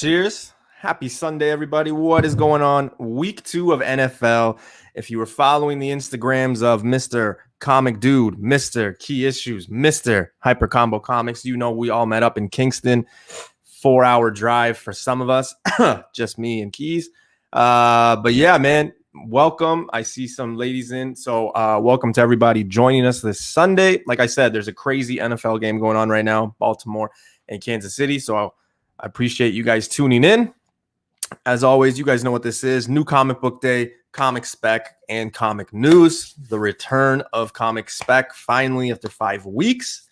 Cheers. Happy Sunday, everybody. What is going on? Week 2 of NFL. If you were following the Instagrams of Mr. Comic Dude, Mr. Key Issues, Mr. Hyper Combo Comics, you know we all met up in Kingston. 4-hour drive for some of us. Just me and Keys. But yeah, man, welcome. I see some ladies in. So welcome to everybody joining us this Sunday. Like I said, there's a crazy NFL game going on right now, Baltimore and Kansas City. So I appreciate you guys tuning in. As always, you guys know what this is. New comic book day, comic spec, and comic news. The return of comic spec finally after 5 weeks.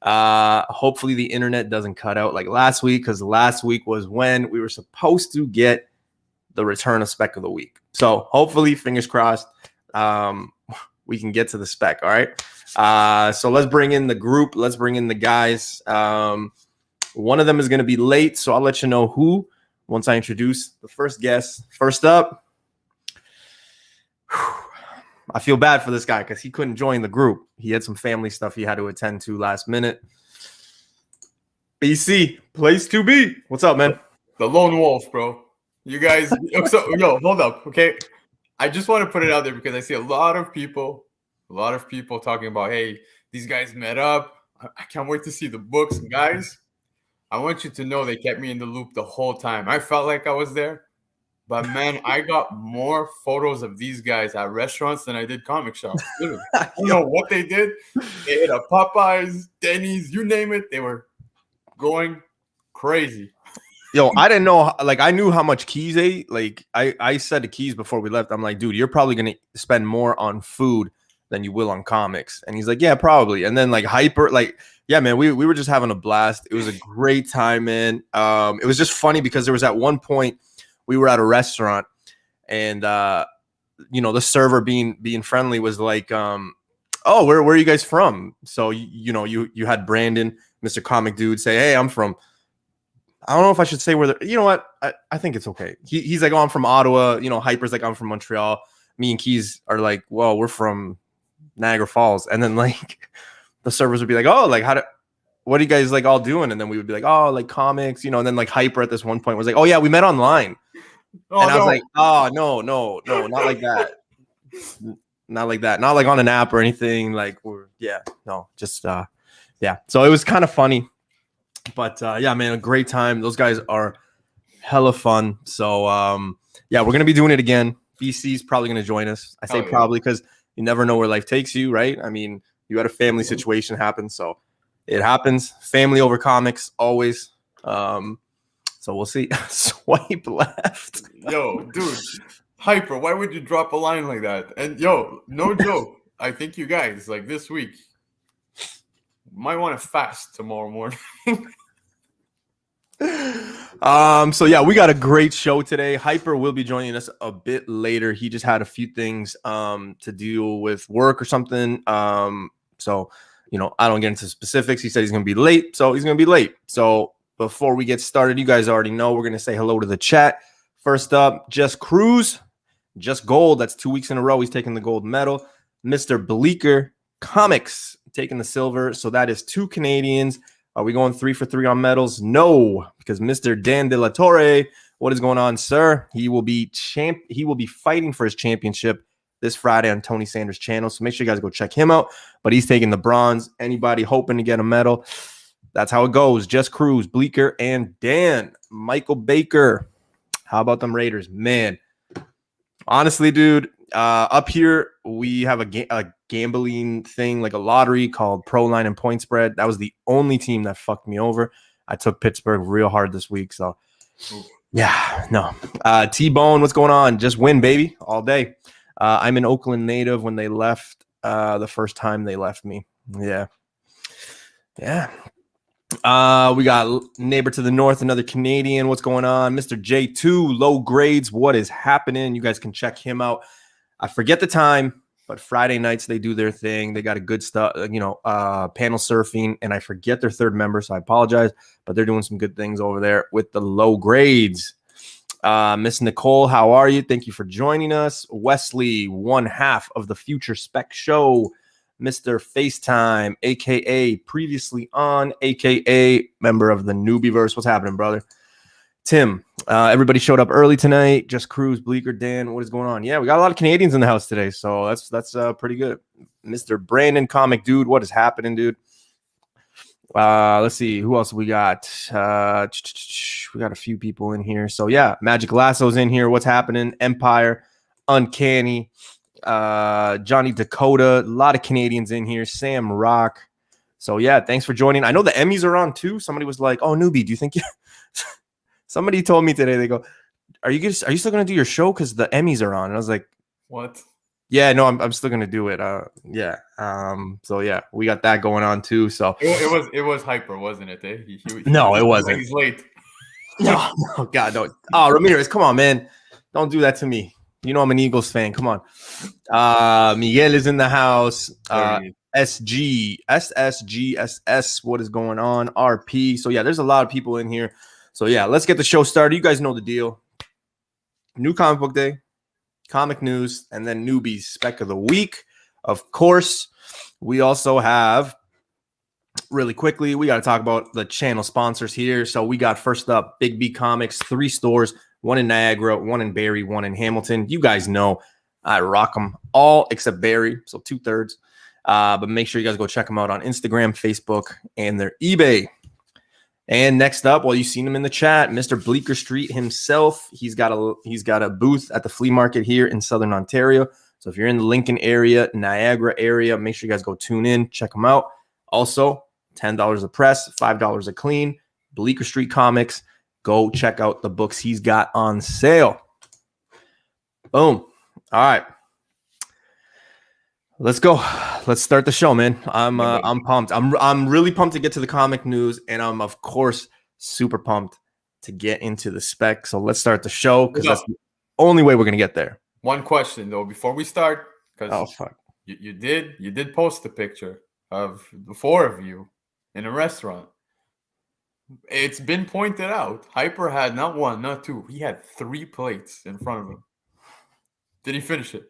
Hopefully the internet doesn't cut out like last week, because last week was when we were supposed to get the return of spec of the week. So hopefully, fingers crossed, we can get to the spec. All right. So let's bring in the group. Let's bring in the guys. One of them is going to be late, so I'll let you know who once I introduce the first guest. First up, I feel bad for this guy because he couldn't join the group. He had some family stuff he had to attend to last minute. BC, place to be. What's up, man? The lone wolf, bro. You guys, yo, hold up, okay? I just want to put it out there because I see a lot of people talking about, hey, these guys met up. I can't wait to see the books. Guys, I want you to know they kept me in the loop the whole time. I felt like I was there. But, man, I got more photos of these guys at restaurants than I did comic shops. I don't know what they did. They hit a Popeyes, Denny's, you name it. They were going crazy. Yo, I didn't know. Like, I knew how much Keys ate. Like, I said to Keys before we left, I'm like, dude, you're probably going to spend more on food than you will on comics. And he's like, yeah, probably. And then, like, Hyper, like, yeah, man, we were just having a blast. It was a great time, man. It was just funny because there was at one point we were at a restaurant and, the server being friendly was like, oh, where are you guys from? So, you had Brandon, Mr. Comic Dude, say, hey, I'm from, I don't know if I should say where you know what? I think it's okay. He's like, oh, I'm from Ottawa. Hyper's like, I'm from Montreal. Me and Keys are like, well, we're from Niagara Falls. And then like the servers would be like, oh, like what are you guys like all doing? And then we would be like, oh, like comics, and then like Hyper at this one point was like, oh yeah, we met online. I was like, oh, no, not like that. Not like that. Not like on an app or anything. Like yeah. So it was kind of funny. But yeah, man, a great time. Those guys are hella fun. So yeah, we're gonna be doing it again. BC's probably gonna join us. I say probably because you never know where life takes you, right? I mean, you had a family situation happen, so it happens. Family over comics, always. So we'll see. Swipe left. Yo, dude, Hyper, why would you drop a line like that? And yo, no joke. I think you guys like this week might want to fast tomorrow morning. So yeah, we got a great show today. Hyper will be joining us a bit later. He just had a few things to deal with work or something. So I don't get into specifics. He said he's gonna be late, so he's gonna be late. So before we get started, you guys already know we're gonna say hello to the chat. First up, Just Cruz, Just Gold. That's 2 weeks in a row. He's taking the gold medal. Mr. Bleecker Comics taking the silver. So that is 2 Canadians. Are we going 3 for 3 on medals? No, because Mr. Dan De La Torre, what is going on, sir? He will be fighting for his championship this Friday on Tony Sanders' channel. So make sure you guys go check him out. But he's taking the bronze. Anybody hoping to get a medal? That's how it goes. Just Cruz, Bleecker, and Dan. Michael Baker. How about them Raiders? Man, honestly, dude, up here we have a gambling thing, like a lottery called Pro Line and Point Spread. That was the only team that fucked me over. I took Pittsburgh real hard this week. So, yeah, no. T-Bone, what's going on? Just win, baby, all day. I'm an Oakland native when they left the first time they left me. Yeah. We got neighbor to the north, another Canadian. What's going on? Mr. J2, low grades. What is happening? You guys can check him out. I forget the time, but Friday nights they do their thing. They got a good stuff, panel surfing, and I forget their third member, so I apologize, but they're doing some good things over there with the low grades. Miss Nicole, how are you? Thank you for joining us. Wesley, one half of the Future Spec Show. Mr. FaceTime, a.k.a. previously on, a.k.a. member of the Newbie verse. What's happening, brother? Tim, everybody showed up early tonight. Just Cruz, Bleecker, Dan. What is going on? Yeah, we got a lot of Canadians in the house today, so that's pretty good. Mr. Brandon, comic dude, what is happening, dude? Let's see who else we got. We got a few people in here. So yeah, Magic Lasso's in here. What's happening? Empire, Uncanny, Johnny Dakota. A lot of Canadians in here. Sam Rock. So yeah, thanks for joining. I know the Emmys are on too. Somebody was like, "Oh, Newbie, do you think you?" Somebody told me today. They go, "Are you still gonna do your show? Because the Emmys are on." And I was like, "What?" Yeah, no, I'm still gonna do it. Yeah. So yeah, we got that going on too. So it was hyper, wasn't it? Eh? No, it wasn't. He's late. No, God, no. Oh, Ramirez, come on, man. Don't do that to me. You know I'm an Eagles fan. Come on. Miguel is in the house. SSGSS. What is going on? RP. So yeah, there's a lot of people in here. So yeah, let's get the show started. You guys know the deal. New comic book day, comic news, and then Newbie's spec of the week. Of course, we also have, really quickly, we got to talk about the channel sponsors here. So we got, first up, Big B Comics, 3 stores, 1 in Niagara, 1 in Barrie, 1 in Hamilton. You guys know I rock them all except Barrie, so 2/3. But make sure you guys go check them out on Instagram, Facebook, and their eBay. And next up, well, you've seen him in the chat, Mr. Bleecker Street himself. He's got a booth at the flea market here in Southern Ontario. So if you're in the Lincoln area, Niagara area, make sure you guys go tune in, check him out. Also, $10 a press, $5 a clean. Bleecker Street Comics. Go check out the books he's got on sale. Boom. All right. Let's go. Let's start the show, man. I'm pumped. I'm really pumped to get to the comic news, and I'm of course super pumped to get into the spec. So let's start the show because that's the only way we're gonna get there. One question though before we start, because fuck, you did post a picture of the 4 of you in a restaurant. It's been pointed out, Hyper had not 1, not 2. He had 3 plates in front of him. Did he finish it?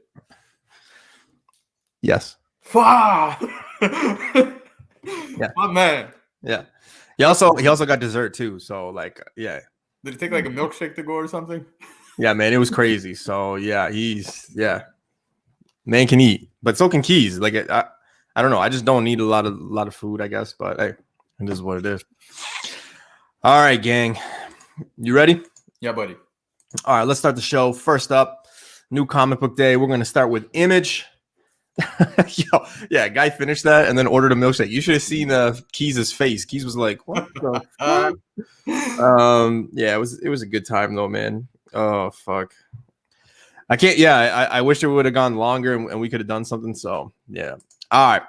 Yes. Yeah. My man. Yeah. He also got dessert too. So like, yeah. Did he take like a milkshake to go or something? Yeah, man, it was crazy. So yeah, man can eat, but so can Keys. Like I don't know. I just don't need a lot of food, I guess. But hey, it is what it is. All right, gang. You ready? Yeah, buddy. All right, let's start the show. First up, new comic book day. We're gonna start with Image. Guy finished that and then ordered a milkshake. You should have seen Keys' face. Keys was like, "What the fuck?" Yeah, it was a good time though, man. Oh fuck, I can't. Yeah, I wish it would have gone longer and we could have done something. So yeah. All right.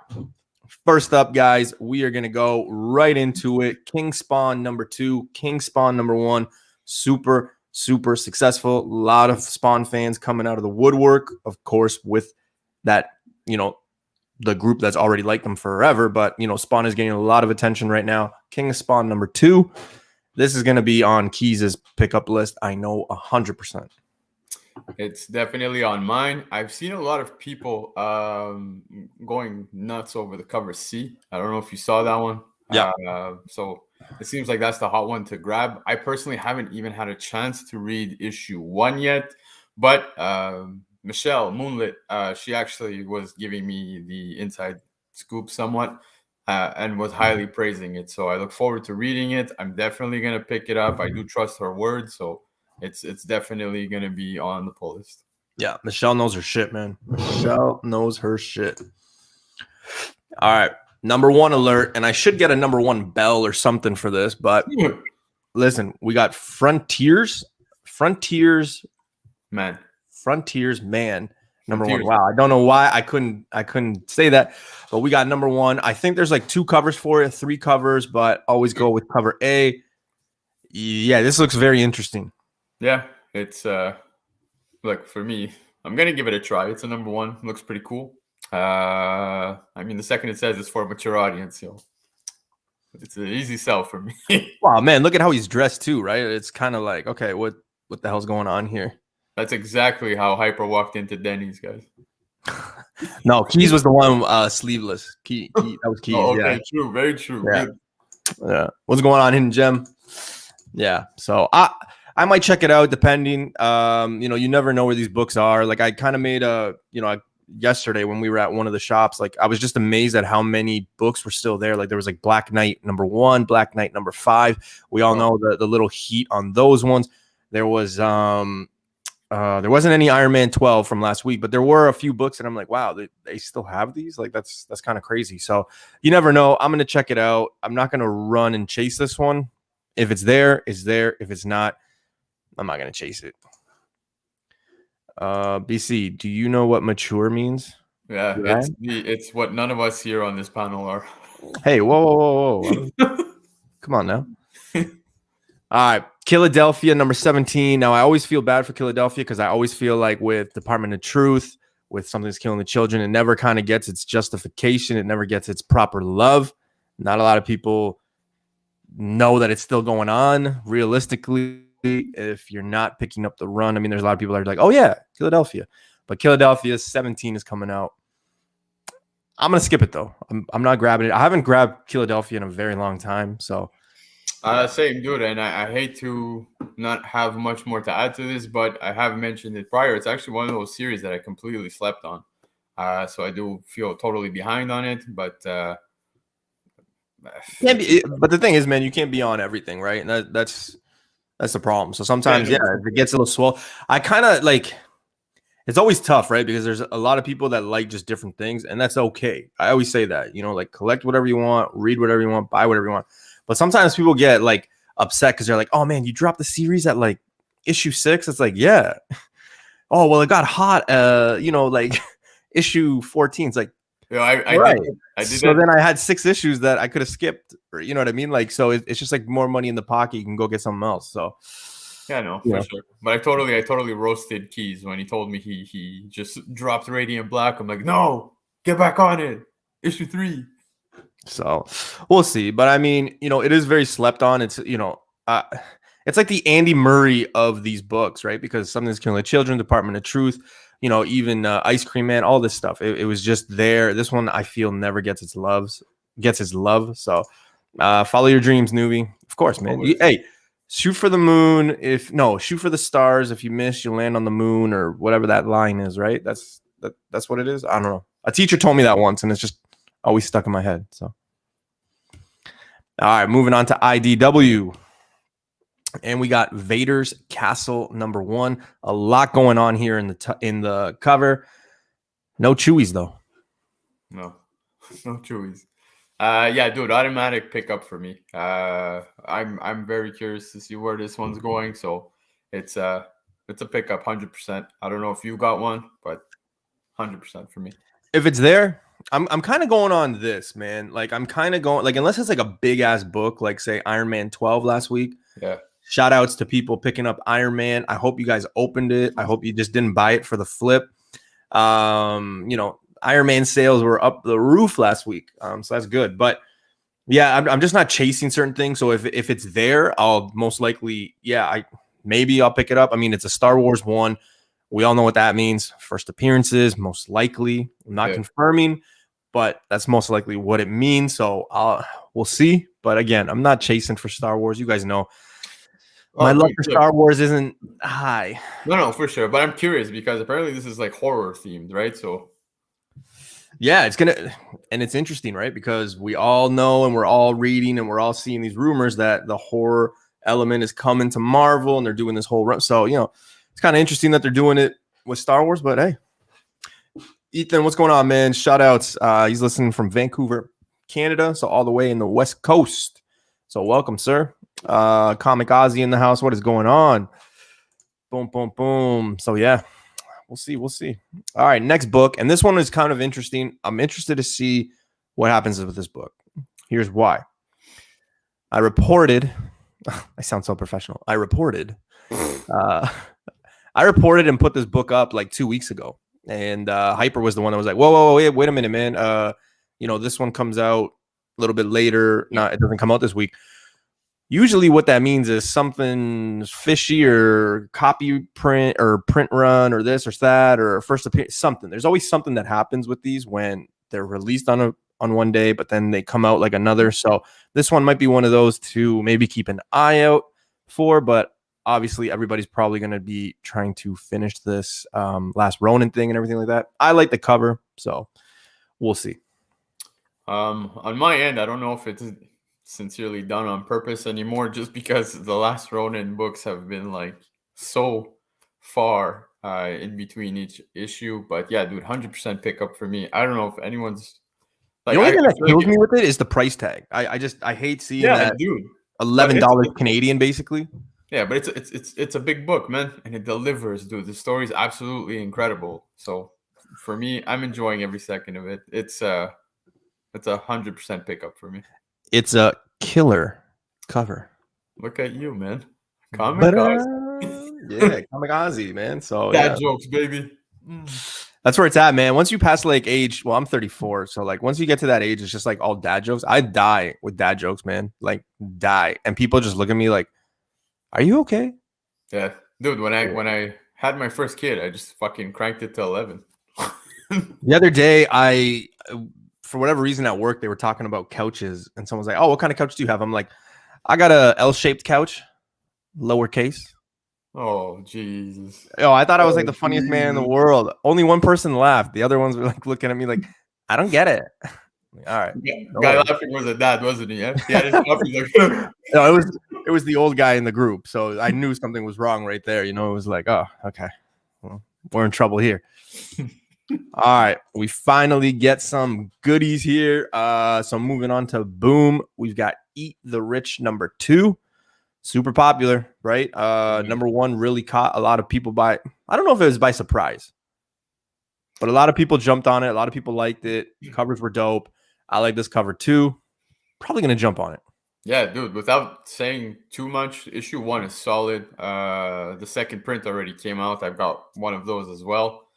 First up, guys, we are gonna go right into it. King Spawn number 2, King Spawn number 1, super successful. A lot of Spawn fans coming out of the woodwork, of course, with that, the group that's already liked them forever. But, Spawn is getting a lot of attention right now. King of Spawn number 2. This is going to be on Keys' pickup list. I know 100%. It's definitely on mine. I've seen a lot of people going nuts over the cover C. I don't know if you saw that one. Yeah. So it seems like that's the hot one to grab. I personally haven't even had a chance to read issue 1 yet, but Michelle Moonlit, she actually was giving me the inside scoop somewhat and was highly praising it. So I look forward to reading it. I'm definitely going to pick it up. I do trust her word. So it's definitely going to be on the pull list. Yeah, Michelle knows her shit, man. Michelle knows her shit. All right, number 1 alert. And I should get a number 1 bell or something for this. But listen, we got Frontiers Man. Number 1. Wow, I don't know why I couldn't say that, but we got number 1. I think there's like 2 covers for it, 3 covers, but always go with cover A. Yeah, this looks very interesting. Yeah, it's look, for me, I'm gonna give it a try. It's a number 1. Looks pretty cool. I mean, the second it says it's for a mature audience, so it's an easy sell for me. Wow, man, look at how he's dressed too, right? It's kind of like, okay, what the hell's going on here? That's exactly how Hyper walked into Denny's, guys. No, Keys was the one sleeveless. Key, that was Keys. Oh, okay, yeah. True, very true. Yeah. What's going on, Hidden Gem? Yeah. So I might check it out depending. You never know where these books are. Like I kind of made yesterday when we were at one of the shops, like I was just amazed at how many books were still there. Like there was like Black Knight #1, Black Knight #5. We all know the little heat on those ones. There was there wasn't any Iron Man 12 from last week, but there were a few books and I'm like, wow, they still have these. Like that's kind of crazy. So you never know. I'm gonna check it out. I'm not gonna run and chase this one. If it's there, it's there. If it's not, I'm not gonna chase it. BC, do you know what mature means? Yeah, it's what none of us here on this panel are. Hey, whoa. Come on now. All right, Philadelphia #17. Now, I always feel bad for Philadelphia because I always feel like with Department of Truth, with something that's killing the children, it never kind of gets its justification. It never gets its proper love. Not a lot of people know that it's still going on. Realistically, if you're not picking up the run, I mean, there's a lot of people that are like, oh, yeah, Philadelphia. But Philadelphia 17 is coming out. I'm going to skip it, though. I'm not grabbing it. I haven't grabbed Philadelphia in a very long time, so... Same, dude, and I hate to not have much more to add to this, but I have mentioned it prior. It's actually one of those series that I completely slept on. So I do feel totally behind on it, but can't be. But the thing is, man, you can't be on everything, right? And that's the problem. So sometimes, if it gets a little swell, I kind of like. It's always tough, right? Because there's a lot of people that like just different things, and that's okay. I always say that, like collect whatever you want, read whatever you want, buy whatever you want. But sometimes people get like upset because they're like, oh man, you dropped the series at like issue 6. It's like, yeah. Oh, well, it got hot, like issue 14. It's like, I did so that. Then I had 6 issues that I could have skipped, or you know what I mean? Like, so it's just like more money in the pocket. You can go get something else. So yeah, no, for sure. But I totally roasted Keys when he told me he just dropped Radiant Black. I'm like, no, get back on it. Issue 3. So we'll see. But I mean, it is very slept on. It's, it's like the Andy Murray of these books, right? Because Something's Killing the Children, Department of Truth, even Ice Cream Man, all this stuff. It was just there. This one I feel never gets its love. So follow your dreams, Newbie. Of course, man. Hey, shoot for the moon. Shoot for the stars. If you miss, you'll land on the moon, or whatever that line is, right? That's what it is. I don't know. A teacher told me that once, and it's just always stuck in my head. So, all right, moving on to IDW, and we got Vader's Castle #1. A lot going on here in the cover. No Chewies though. No Chewies. Yeah, dude, automatic pickup for me. I'm very curious to see where this one's going. So it's a pickup, 100%. I don't know if you got one, but 100% for me. If it's there, I'm kind of going on this, man. Like I'm kind of going, like, unless it's like a big ass book, like say Iron Man 12 last week. Yeah. Shout outs to people picking up Iron Man. I hope you guys opened it. I hope you just didn't buy it for the flip. Iron Man sales were up the roof last week. So that's good. But yeah, I'm just not chasing certain things. So if it's there, I'll most likely, maybe I'll pick it up. I mean, it's a Star Wars one. We all know what that means. First appearances, most likely. I'm not confirming, but that's most likely what it means. So we'll see. But again, I'm not chasing for Star Wars. You guys know my love for Star Wars isn't high. No, for sure. But I'm curious because apparently this is like horror themed, right? So yeah, it's interesting, right? Because we all know and we're all reading and we're all seeing these rumors that the horror element is coming to Marvel and they're doing this whole run. So, it's kind of interesting that they're doing it with Star Wars, but hey, Ethan, what's going on, man? Shout outs. He's listening from Vancouver, Canada. So all the way in the West Coast. So welcome, sir. Comic Ozzy in the house. What is going on? Boom, boom, boom. So yeah, we'll see. All right, next book. And this one is kind of interesting. I'm interested to see what happens with this book. Here's why. I reported and put this book up like 2 weeks ago. And Hyper was the one that was like, whoa, wait a minute, man. This one comes out a little bit later. No, it doesn't come out this week. Usually what that means is something fishy or copy print or print run or this or that or first appearance, something. There's always something that happens with these when they're released on one day, but then they come out like another. So this one might be one of those to maybe keep an eye out for, but obviously everybody's probably going to be trying to finish this last Ronin thing and everything like that. I like the cover, so we'll see. On my end, I don't know if it's sincerely done on purpose anymore, just because the last Ronin books have been like so far in between each issue. But yeah, dude, 100% pickup for me. I don't know if anyone's like, The only thing that feel kills like me with it is the price tag. I hate seeing that dude, $11 Canadian basically. Yeah, but it's a big book, man, and it delivers, dude. The story is absolutely incredible. So for me, I'm enjoying every second of it. It's a 100% pickup for me. It's a killer cover. Look at you, man. Yeah, kamikaze, man. So Dad jokes, baby. That's where it's at, man. Once you pass like age, well, I'm 34, so like once you get to that age, it's just like all dad jokes. I die with dad jokes, man. Like die, and people just look at me like, "Are you okay?" Yeah, dude. When I had my first kid, I just fucking cranked it to 11. The other day, for whatever reason at work, they were talking about couches, and someone's like, "Oh, what kind of couch do you have?" I'm like, "I got a L-shaped couch, lowercase." Oh, Jesus. Oh, I thought I was like the funniest man in the world. Only one person laughed. The other ones were like looking at me like, "I don't get it." Like, all right. Guy laughing was a dad, wasn't he? Yeah? He had his puppy like. No, it was the old guy in the group, so I knew something was wrong right there. You know, it was like, oh, okay, well, we're in trouble here. All right, we finally get some goodies here. So moving on to Boom, we've got Eat the Rich #2, super popular, right? #1 really caught a lot of people by. I don't know if it was by surprise, but a lot of people jumped on it. A lot of people liked it. Covers were dope. I like this cover too. Probably gonna jump on it. Yeah, dude, without saying too much, issue 1 is solid. The second print already came out. I've got one of those as well.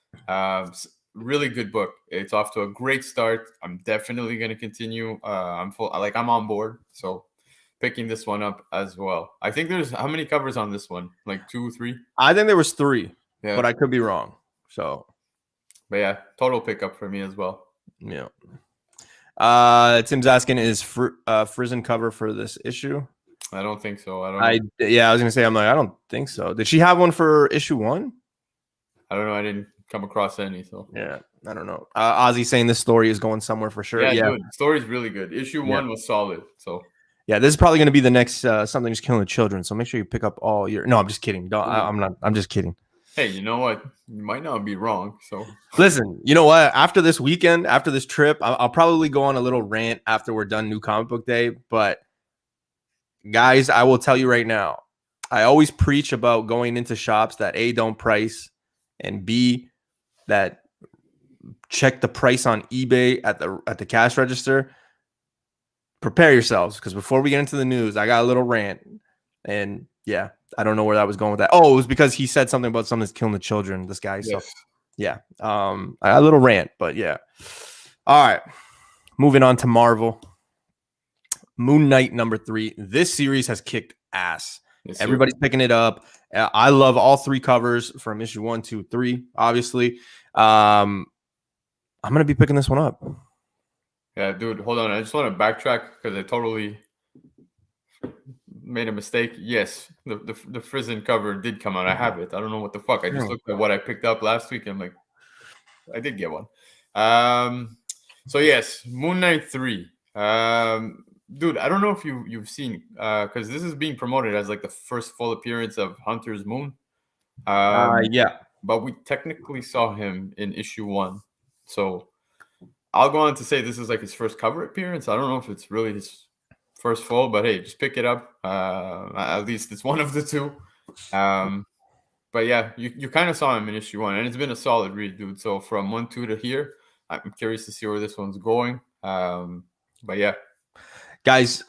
Really good book. It's off to a great start. I'm definitely going to continue. I'm on board. So picking this one up as well. I think there's how many covers on this one? Like 2, 3? I think there was 3, yeah, but I could be wrong. So, but yeah, total pickup for me as well. Yeah. Tim's asking, is Frizen cover for this issue? I don't think so. I was gonna say, I'm like, I don't think so. Did she have one for issue 1? I don't know. I didn't come across any. So yeah, I don't know. Ozzy saying this story is going somewhere for sure. Yeah, dude, the story's really good. Issue 1 was solid. So yeah, this is probably going to be the next Something's Killing the Children. So make sure you pick up all your. No, I'm just kidding. I'm just kidding. Hey, you know what? You might not be wrong. So listen, you know what? After this weekend, after this trip, I'll probably go on a little rant after we're done New Comic Book Day. But guys, I will tell you right now, I always preach about going into shops that A, don't price, and B, that check the price on eBay at the cash register. Prepare yourselves, because before we get into the news, I got a little rant, and yeah, I don't know where that was going with that. Oh, it was because he said something about Something's Killing the Children, this guy. Yes. So yeah, I got a little rant, but yeah. All right, moving on to Marvel. Moon Knight #3. This series has kicked ass. Yes, everybody's picking it up. I love all 3 covers from issue 1, 2, 3. Obviously, I'm gonna be picking this one up. Yeah, dude, hold on. I just want to backtrack because I totally made a mistake. Yes, the Frizen cover did come out. I have it. I don't know what the fuck. I just looked at what I picked up last week and I'm like, I did get one. So yes, Moon Knight 3. Dude, I don't know if you've seen because this is being promoted as like the first full appearance of Hunter's Moon. Yeah, but we technically saw him in issue 1. So I'll go on to say this is like his first cover appearance. I don't know if it's really his first full, but hey, just pick it up. At least it's one of the 2. But yeah, you kind of saw him in issue 1, and it's been a solid read, dude. So from 1, 2 to here, I'm curious to see where this one's going. But yeah, guys,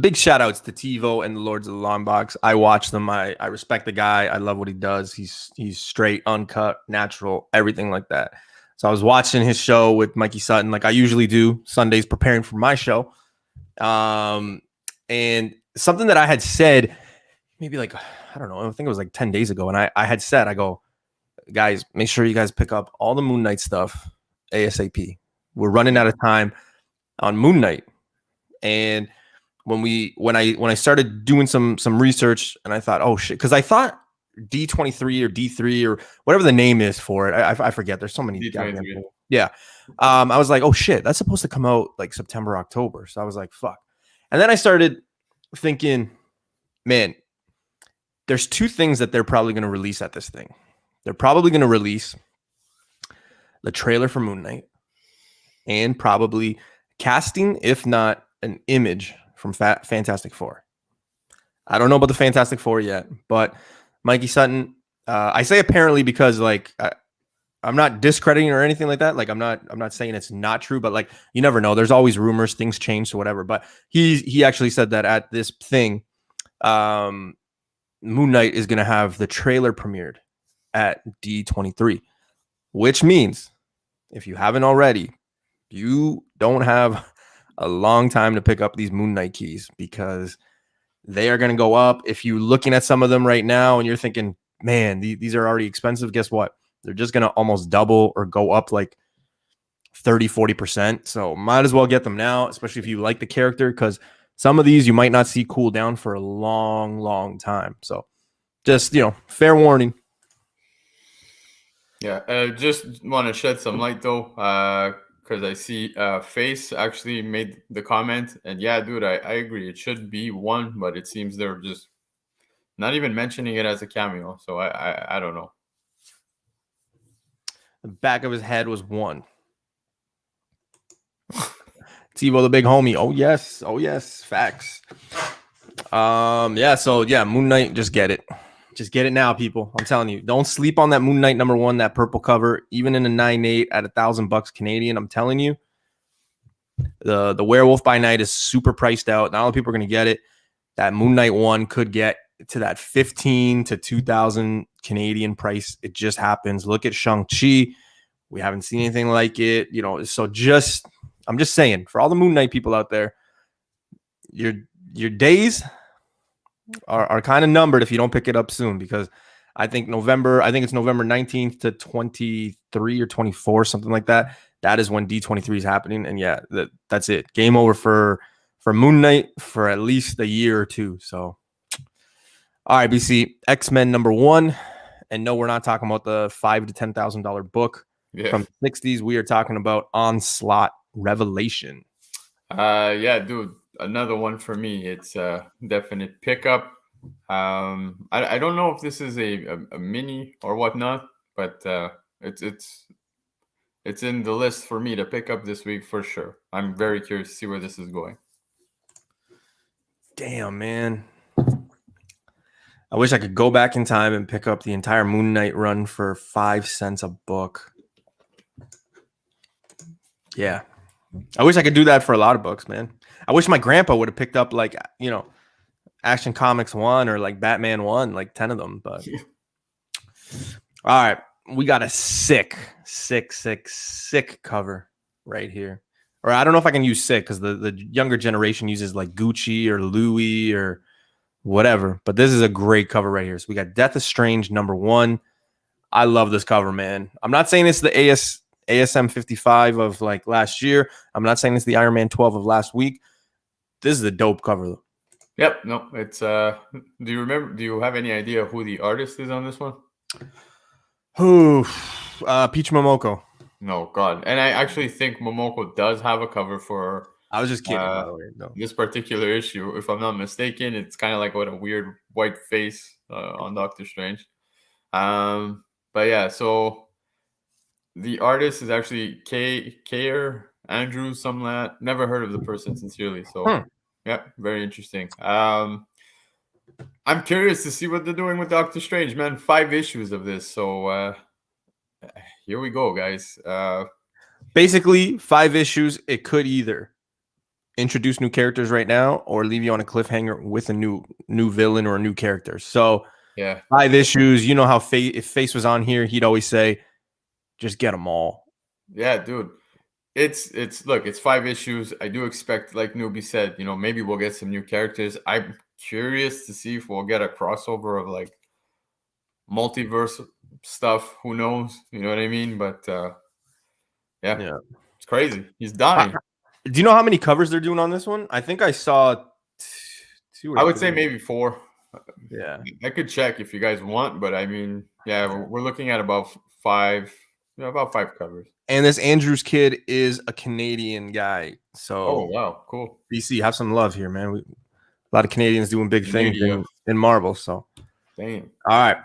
big shout outs to TiVo and the Lords of the Long Box. I watch them. I respect the guy. I love what he does. He's straight, uncut, natural, everything like that. So I was watching his show with Mikey Sutton, like I usually do Sundays, preparing for my show. And something that I had said, maybe like, I don't know, I think it was like 10 days ago. And I had said, I go, guys, make sure you guys pick up all the Moon Knight stuff ASAP. We're running out of time on Moon Knight. And when I started doing some research, and I thought, oh shit, because I thought D23 or D3 or whatever the name is for it, I forget. There's so many goddamn D23. things. Yeah. I was like, oh shit, that's supposed to come out like September, October. So I was like, fuck. And then I started thinking, man, there's two things that they're probably going to release at this thing. They're probably going to release the trailer for Moon Knight and probably casting, if not an image from Fantastic Four. I don't know about the Fantastic Four yet, but Mikey Sutton, I say apparently because like I'm not discrediting or anything like that. Like I'm not saying it's not true, but like you never know. There's always rumors, things change, so whatever. But he actually said that at this thing, Moon Knight is going to have the trailer premiered at D23, which means if you haven't already, you don't have a long time to pick up these Moon Knight keys because they are going to go up. If you're looking at some of them right now and you're thinking, man, these are already expensive, guess what? They're just going to almost double or go up like 30, 40%. So might as well get them now, especially if you like the character, because some of these you might not see cool down for a long, long time. So just, fair warning. Yeah, just want to shed some light though, because I see Face actually made the comment, and yeah, dude, I agree. It should be one, but it seems they're just not even mentioning it as a cameo. So I don't know. The back of his head was one. Tebow, the big homie. Oh yes, facts. Moon Knight, just get it. Just get it now, people. I'm telling you, don't sleep on that Moon Knight #1, that purple cover, even in a 9.8 at $1,000 Canadian. I'm telling you, the Werewolf by Night is super priced out. Not all people are going to get it. That Moon Knight 1 could get to that 15 to 2,000 Canadian price. It just happens. Look at Shang-Chi. We haven't seen anything like it. So I'm just saying, for all the Moon Knight people out there, your days are kind of numbered if you don't pick it up soon, because I think it's November 19th to 23 or 24, something like that. That is when D23 is happening. And yeah, that's it. Game over for Moon Knight for at least a year or two. So, all right, BC, X-Men #1. And no, we're not talking about the $5,000 to $10,000 book from the 60s. We are talking about Onslaught Revelation. Yeah, dude, another one for me. It's a definite pickup. I don't know if this is a mini or whatnot, but it's in the list for me to pick up this week for sure. I'm very curious to see where this is going. Damn, man. I wish I could go back in time and pick up the entire Moon Knight run for 5 cents a book. Yeah. I wish I could do that for a lot of books, man. I wish my grandpa would have picked up like, Action Comics 1 or like Batman 1, like 10 of them. But all right, we got a sick cover right here. Or I don't know if I can use sick because the younger generation uses like Gucci or Louis or whatever. But this is a great cover right here. So we got Death is Strange #1. I love this cover, man. I'm not saying it's the ASM 55 of like last year. I'm not saying it's the Iron Man 12 of last week. This is a dope cover though. Yep. No, it's do you have any idea who the artist is on this one? Who? Peach Momoko. No, God. And I actually think Momoko does have a cover for I was just kidding, by the way. No. This particular issue. If I'm not mistaken, it's kind of like with a weird white face on Doctor Strange. But yeah, so the artist is actually Kayer Andrews, something like that. Never heard of the person sincerely. So yeah, very interesting. I'm curious to see what they're doing with Doctor Strange, man. 5 issues of this. So here we go, guys. Basically, 5 issues. It could either introduce new characters right now or leave you on a cliffhanger with a new villain or a new character. So yeah, 5 issues. You know how if Face was on here, he'd always say, just get them all. Yeah, dude. It's 5 issues. I do expect, like Newbie said, maybe we'll get some new characters. I'm curious to see if we'll get a crossover of like multiverse stuff. Who knows? You know what I mean? But yeah, it's crazy. He's dying. Do you know how many covers they're doing on this one? I think I saw 2 or I would say 3. maybe 4. Yeah. I could check if you guys want, but I mean, yeah, we're looking at about 5, about 5 covers. And this Andrews kid is a Canadian guy. So Oh wow, cool. BC, have some love here, man. A lot of Canadians doing big things Canadian. in Marvel. So Damn. all right.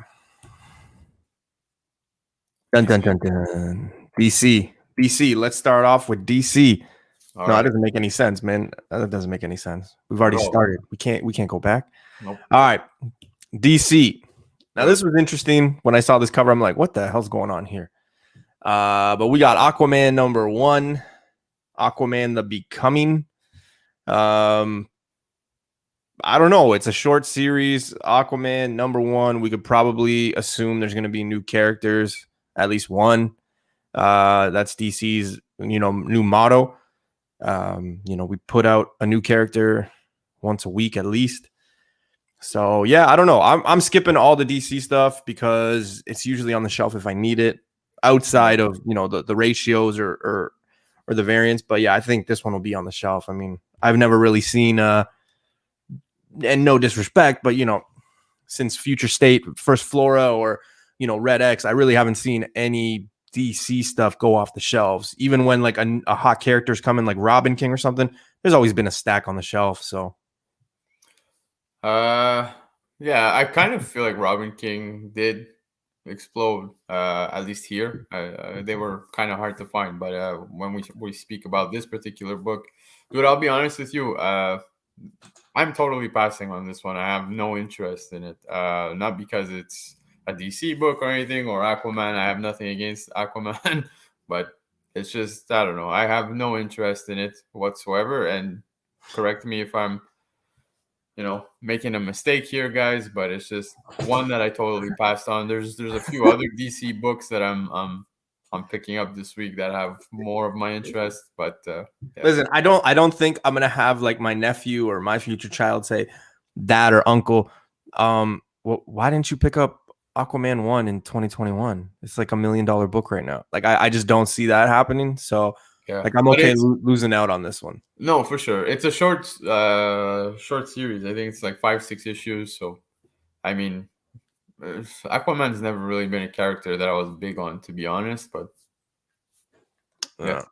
Dun, dun, dun, dun. DC. Let's start off with DC. All No, right. that doesn't make any sense, man. That doesn't make any sense. We've already No. started. We can't go back. Nope. All right. DC. Now, Yep. this was interesting. When I saw this cover, I'm like, what the hell's going on here? But we got Aquaman #1, Aquaman the Becoming. I don't know. It's a short series. Aquaman #1. We could probably assume there's going to be new characters, at least one. That's DC's, new motto. We put out a new character once a week at least. So yeah, I don't know. I'm skipping all the DC stuff because it's usually on the shelf if I need it, outside of the ratios or the variants. But yeah, I think this one will be on the shelf. I mean, I've never really seen and no disrespect, but since Future State, First Flora, or Red X, I really haven't seen any DC stuff go off the shelves. Even when like a hot character's coming, like Robin King or something, there's always been a stack on the shelf. So Yeah, I kind of feel like Robin King did explode, at least here. They were kind of hard to find, but when we speak about this particular book, dude, I'll be honest with you, I'm totally passing on this one. I have no interest in it, not because it's a DC book or anything, or Aquaman. I have nothing against Aquaman, but it's just, I don't know, I have no interest in it whatsoever. And correct me if I'm making a mistake here, guys, but it's just one that I totally passed on. There's a few other DC books that I'm picking up this week that have more of my interest, but yeah. Listen, I don't think I'm gonna have like my nephew or my future child say, "Dad or Uncle, why didn't you pick up Aquaman 1 in 2021? It's like $1 million book right now." Like I just don't see that happening. So Yeah. like I'm okay losing out on this one. No, for sure. It's a short series. I think it's like 5-6 issues. So, I mean, Aquaman's never really been a character that I was big on, to be honest. But yeah.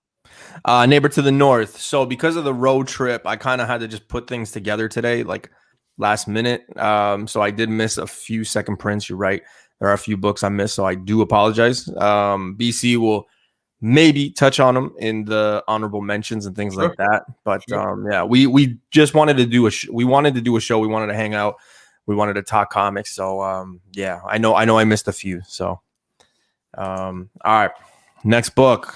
Neighbor to the North. So because of the road trip, I kind of had to just put things together today, like last minute. So I did miss a few second prints. You're right. There are a few books I missed, so I do apologize. BC will maybe touch on them in the honorable mentions and things like that. But yeah, we just wanted to do we wanted to do a show. We wanted to hang out. We wanted to talk comics. So yeah, I know I missed a few. So all right, next book.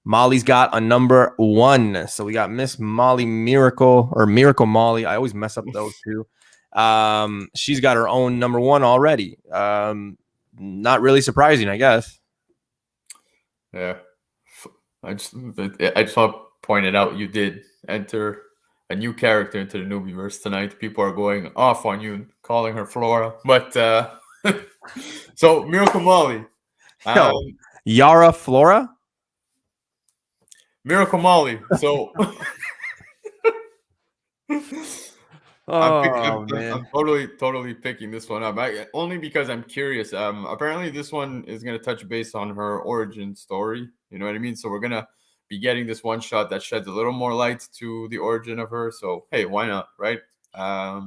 Molly's got a #1. So we got Miss Molly Miracle, or Miracle Molly. I always mess up those two. She's got her own #1 already. Not really surprising, I guess. Yeah. I just want to point it out. You did enter a new character into the Newbieverse tonight. People are going off on you, calling her Flora. But so Miracle Molly. Yara Flora? Miracle Molly. So I'm totally picking this one up. Only because I'm curious. Apparently this one is going to touch base on her origin story. You know what I mean? So we're going to be getting this one shot that sheds a little more light to the origin of her. So, hey, why not? Right. I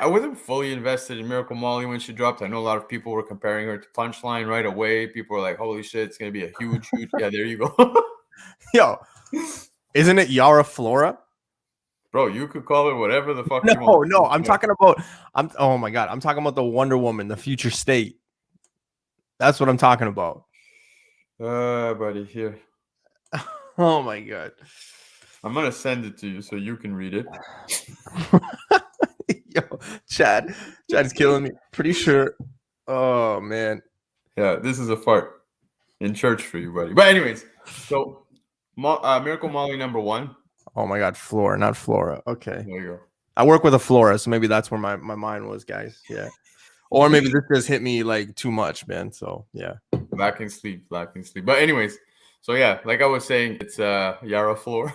wasn't fully invested in Miracle Molly when she dropped. I know a lot of people were comparing her to Punchline right away. People were like, holy shit, it's going to be a huge. Yeah, there you go. Yo, isn't it Yara Flora? Bro, you could call it whatever the fuck you want. No, I'm talking about, oh my God, I'm talking about the Wonder Woman, the Future State. That's what I'm talking about. Buddy, here. Oh my God. I'm going to send it to you so you can read it. Yo, Chad's killing me. Pretty sure. Oh, man. Yeah, this is a fart in church for you, buddy. But anyways, so Miracle Molly #1. Oh my God, Flora, not Flora. Okay. There you go. I work with a Flora, so maybe that's where my mind was, guys. Yeah. Or maybe this just hit me like too much, man. So yeah. Black and sleep. But anyways, so yeah, like I was saying, it's Yara Flora.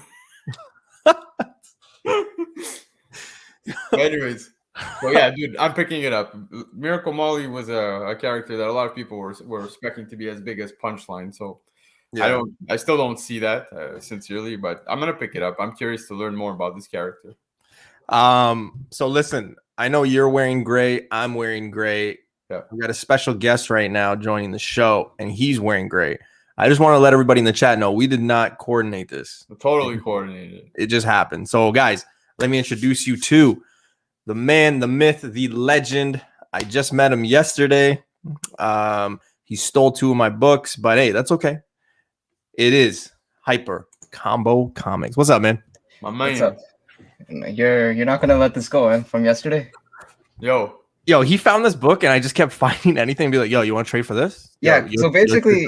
But anyways, so yeah, dude, I'm picking it up. Miracle Molly was a character that a lot of people were expecting to be as big as Punchline. So Yeah. I still don't see that sincerely, but I'm gonna pick it up. I'm curious to learn more about this character. So listen, I know you're wearing gray. I'm wearing gray. Yeah, We got a special guest right now joining the show, and he's wearing gray. I just want to let everybody in the chat know we did not coordinate this. totally coordinated. It just happened. So, guys, let me introduce you to the man, the myth, the legend. I just met him yesterday. He stole 2 of my books, but hey, that's okay. It is Hyper Combo Comics. What's up, man? My man. What's up? You're not gonna let this go, eh? From yesterday? Yo, He found this book, and I just kept finding anything and be like, yo, you want to trade for this? Yeah. Yo, So basically,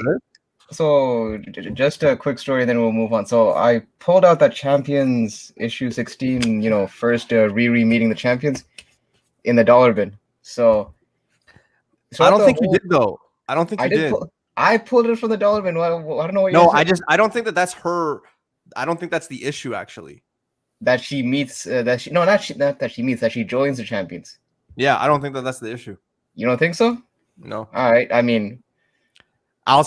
just a quick story, then we'll move on. So I pulled out that Champions issue 16. First Riri meeting the Champions in the dollar bin. So I don't think you did, though. I don't think you did. I pulled it from the dollar bin. I don't know what. No, I don't think that's her. I don't think that's the issue, actually. That she meets. That she joins the Champions. Yeah, I don't think that's the issue. You don't think so? No. All right. I mean, I'll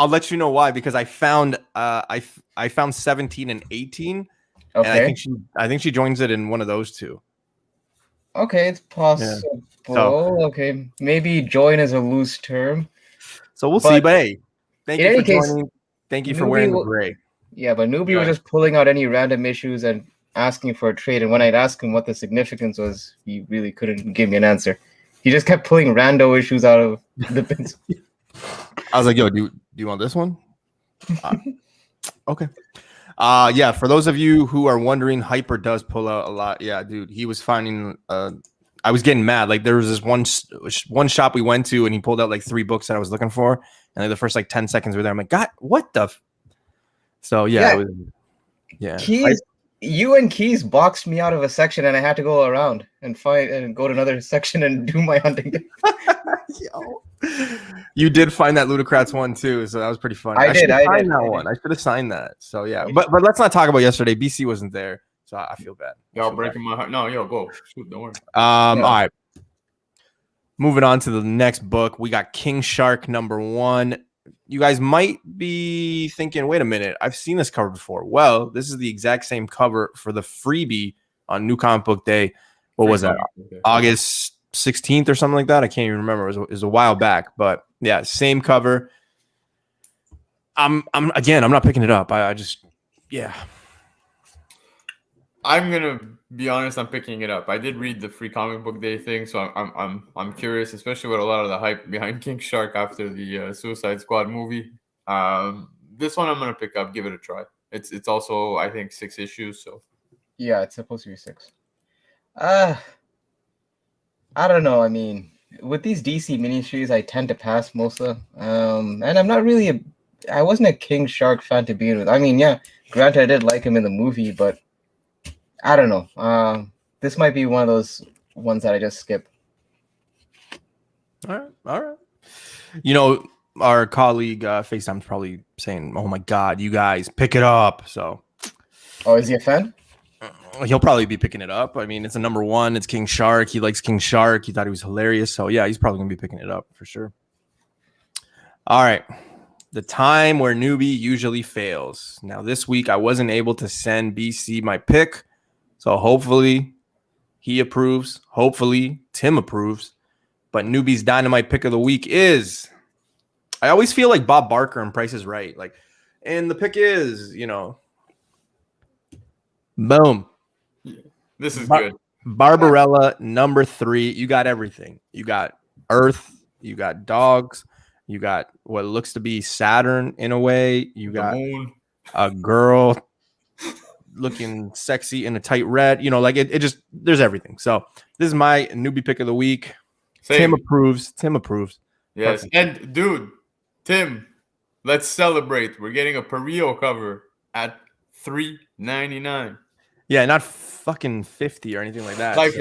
let you know why, because I found I found 17 and 18. okay. And I think she joins it in one of those 2. Okay, it's possible. Okay, maybe join is a loose term. So we'll see. But hey, thank you for joining. Thank you for Newbie wearing the gray. Yeah, but Newbie was just pulling out any random issues and asking for a trade. And when I'd ask him what the significance was, he really couldn't give me an answer. He just kept pulling rando issues out of the bins. I was like, yo, do you want this one? Okay. Yeah, for those of you who are wondering, Hyper does pull out a lot. Yeah, dude, he was finding I was getting mad. Like, there was this one shop we went to, and he pulled out like 3 books that I was looking for, and like the first like 10 seconds were there. I'm like, God, what the So yeah. It was, yeah. Keys, you and Keys boxed me out of a section, and I had to go around and go to another section and do my hunting. Yo. You did find that Ludocrats one too, so that was pretty fun. I did. I should have signed that. So yeah, but let's not talk about yesterday. BC wasn't there, so I feel bad. Y'all breaking my heart. No, yo, go. Shoot, don't worry. All right. Moving on to the next book, we got King Shark #1. You guys might be thinking, wait a minute, I've seen this cover before. Well, this is the exact same cover for the freebie on New Comic Book Day. What was that? August 16th or something like that. I can't even remember. It was a while back, but yeah, same cover. I'm not picking it up. I just, yeah. I'm gonna be honest. I'm picking it up. I did read the Free Comic Book Day thing, so I'm curious, especially with a lot of the hype behind King Shark after the Suicide Squad movie. This one I'm gonna pick up. Give it a try. It's also, I think, 6 issues. So yeah, it's supposed to be 6. I don't know. I mean, with these DC miniseries, I tend to pass most of them. And I'm not really I wasn't a King Shark fan to begin with. I mean, yeah, granted, I did like him in the movie, but I don't know. This might be one of those ones that I just skip. All right. You know, our colleague FaceTime's probably saying, "Oh my God, you guys pick it up." So, oh, is he a fan? He'll probably be picking it up. I mean, it's a #1. It's King Shark. He likes King Shark. He thought he was hilarious. So yeah, he's probably gonna be picking it up for sure. All right. The time where Newbie usually fails. Now, this week I wasn't able to send BC my pick, so hopefully he approves. Hopefully Tim approves. But Newbie's dynamite pick of the week is, I always feel like Bob Barker and Price is Right. Like, and the pick is, boom. This is good. Barbarella #3. You got everything. You got Earth. You got dogs. You got what looks to be Saturn in a way. You got a girl looking sexy in a tight red. Like it just, there's everything. So this is my Newbie pick of the week. Same. Tim approves. Yes. Perfect. And dude, Tim, let's celebrate. We're getting a Perio cover at $3.99. Yeah, not fucking 50 or anything like that. Life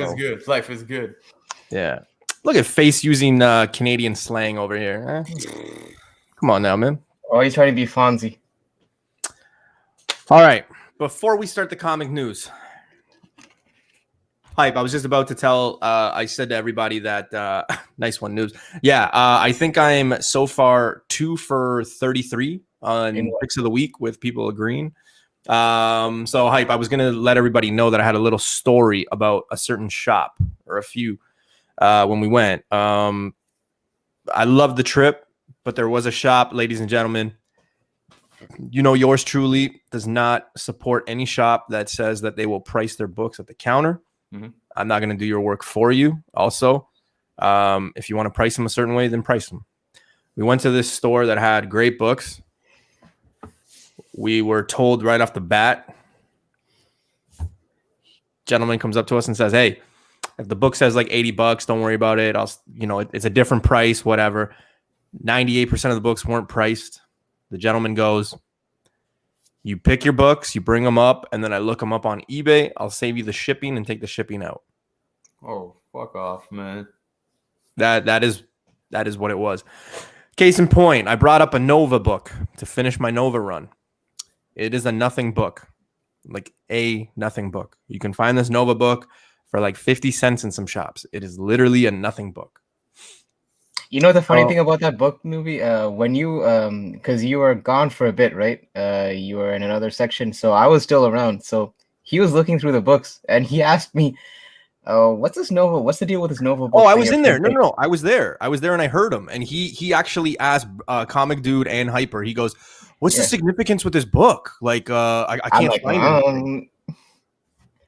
is good. Yeah. Look at Face using Canadian slang over here. Come on now, man. Oh, he's trying to be Fonzie. All right. Before we start the comic news, Hype. I was just about to tell. I said to everybody that nice one, Noobs. Yeah, I think I'm so far 2 for 33 on picks of the week with people agreeing. So Hype. I was gonna let everybody know that I had a little story about a certain shop or a few when we went. I loved the trip, but there was a shop, ladies and gentlemen. You know, yours truly does not support any shop that says that they will price their books at the counter. Mm-hmm. I'm not going to do your work for you. Also, if you want to price them a certain way, then price them. We went to this store that had great books. We were told right off the bat, gentleman comes up to us and says, hey, if the book says like $80, don't worry about it. It's a different price, whatever. 98% of the books weren't priced. The gentleman goes, you pick your books, you bring them up, and then I look them up on eBay. I'll save you the shipping and take the shipping out. Oh, fuck off, man. That is what it was. Case in point, I brought up a Nova book to finish my Nova run. It is a nothing book, like a nothing book. You can find this Nova book for like 50 cents in some shops. It is literally a nothing book. You know the funny thing about that book, Newbie? When you, because you were gone for a bit, right? You were in another section, so I was still around. So he was looking through the books, and he asked me, what's this Nova? What's the deal with this Nova book? Oh, I was in there. No. I was there, and I heard him. And he actually asked Comic Dude and Hyper. He goes, what's the significance with this book? Like, I can't find anything.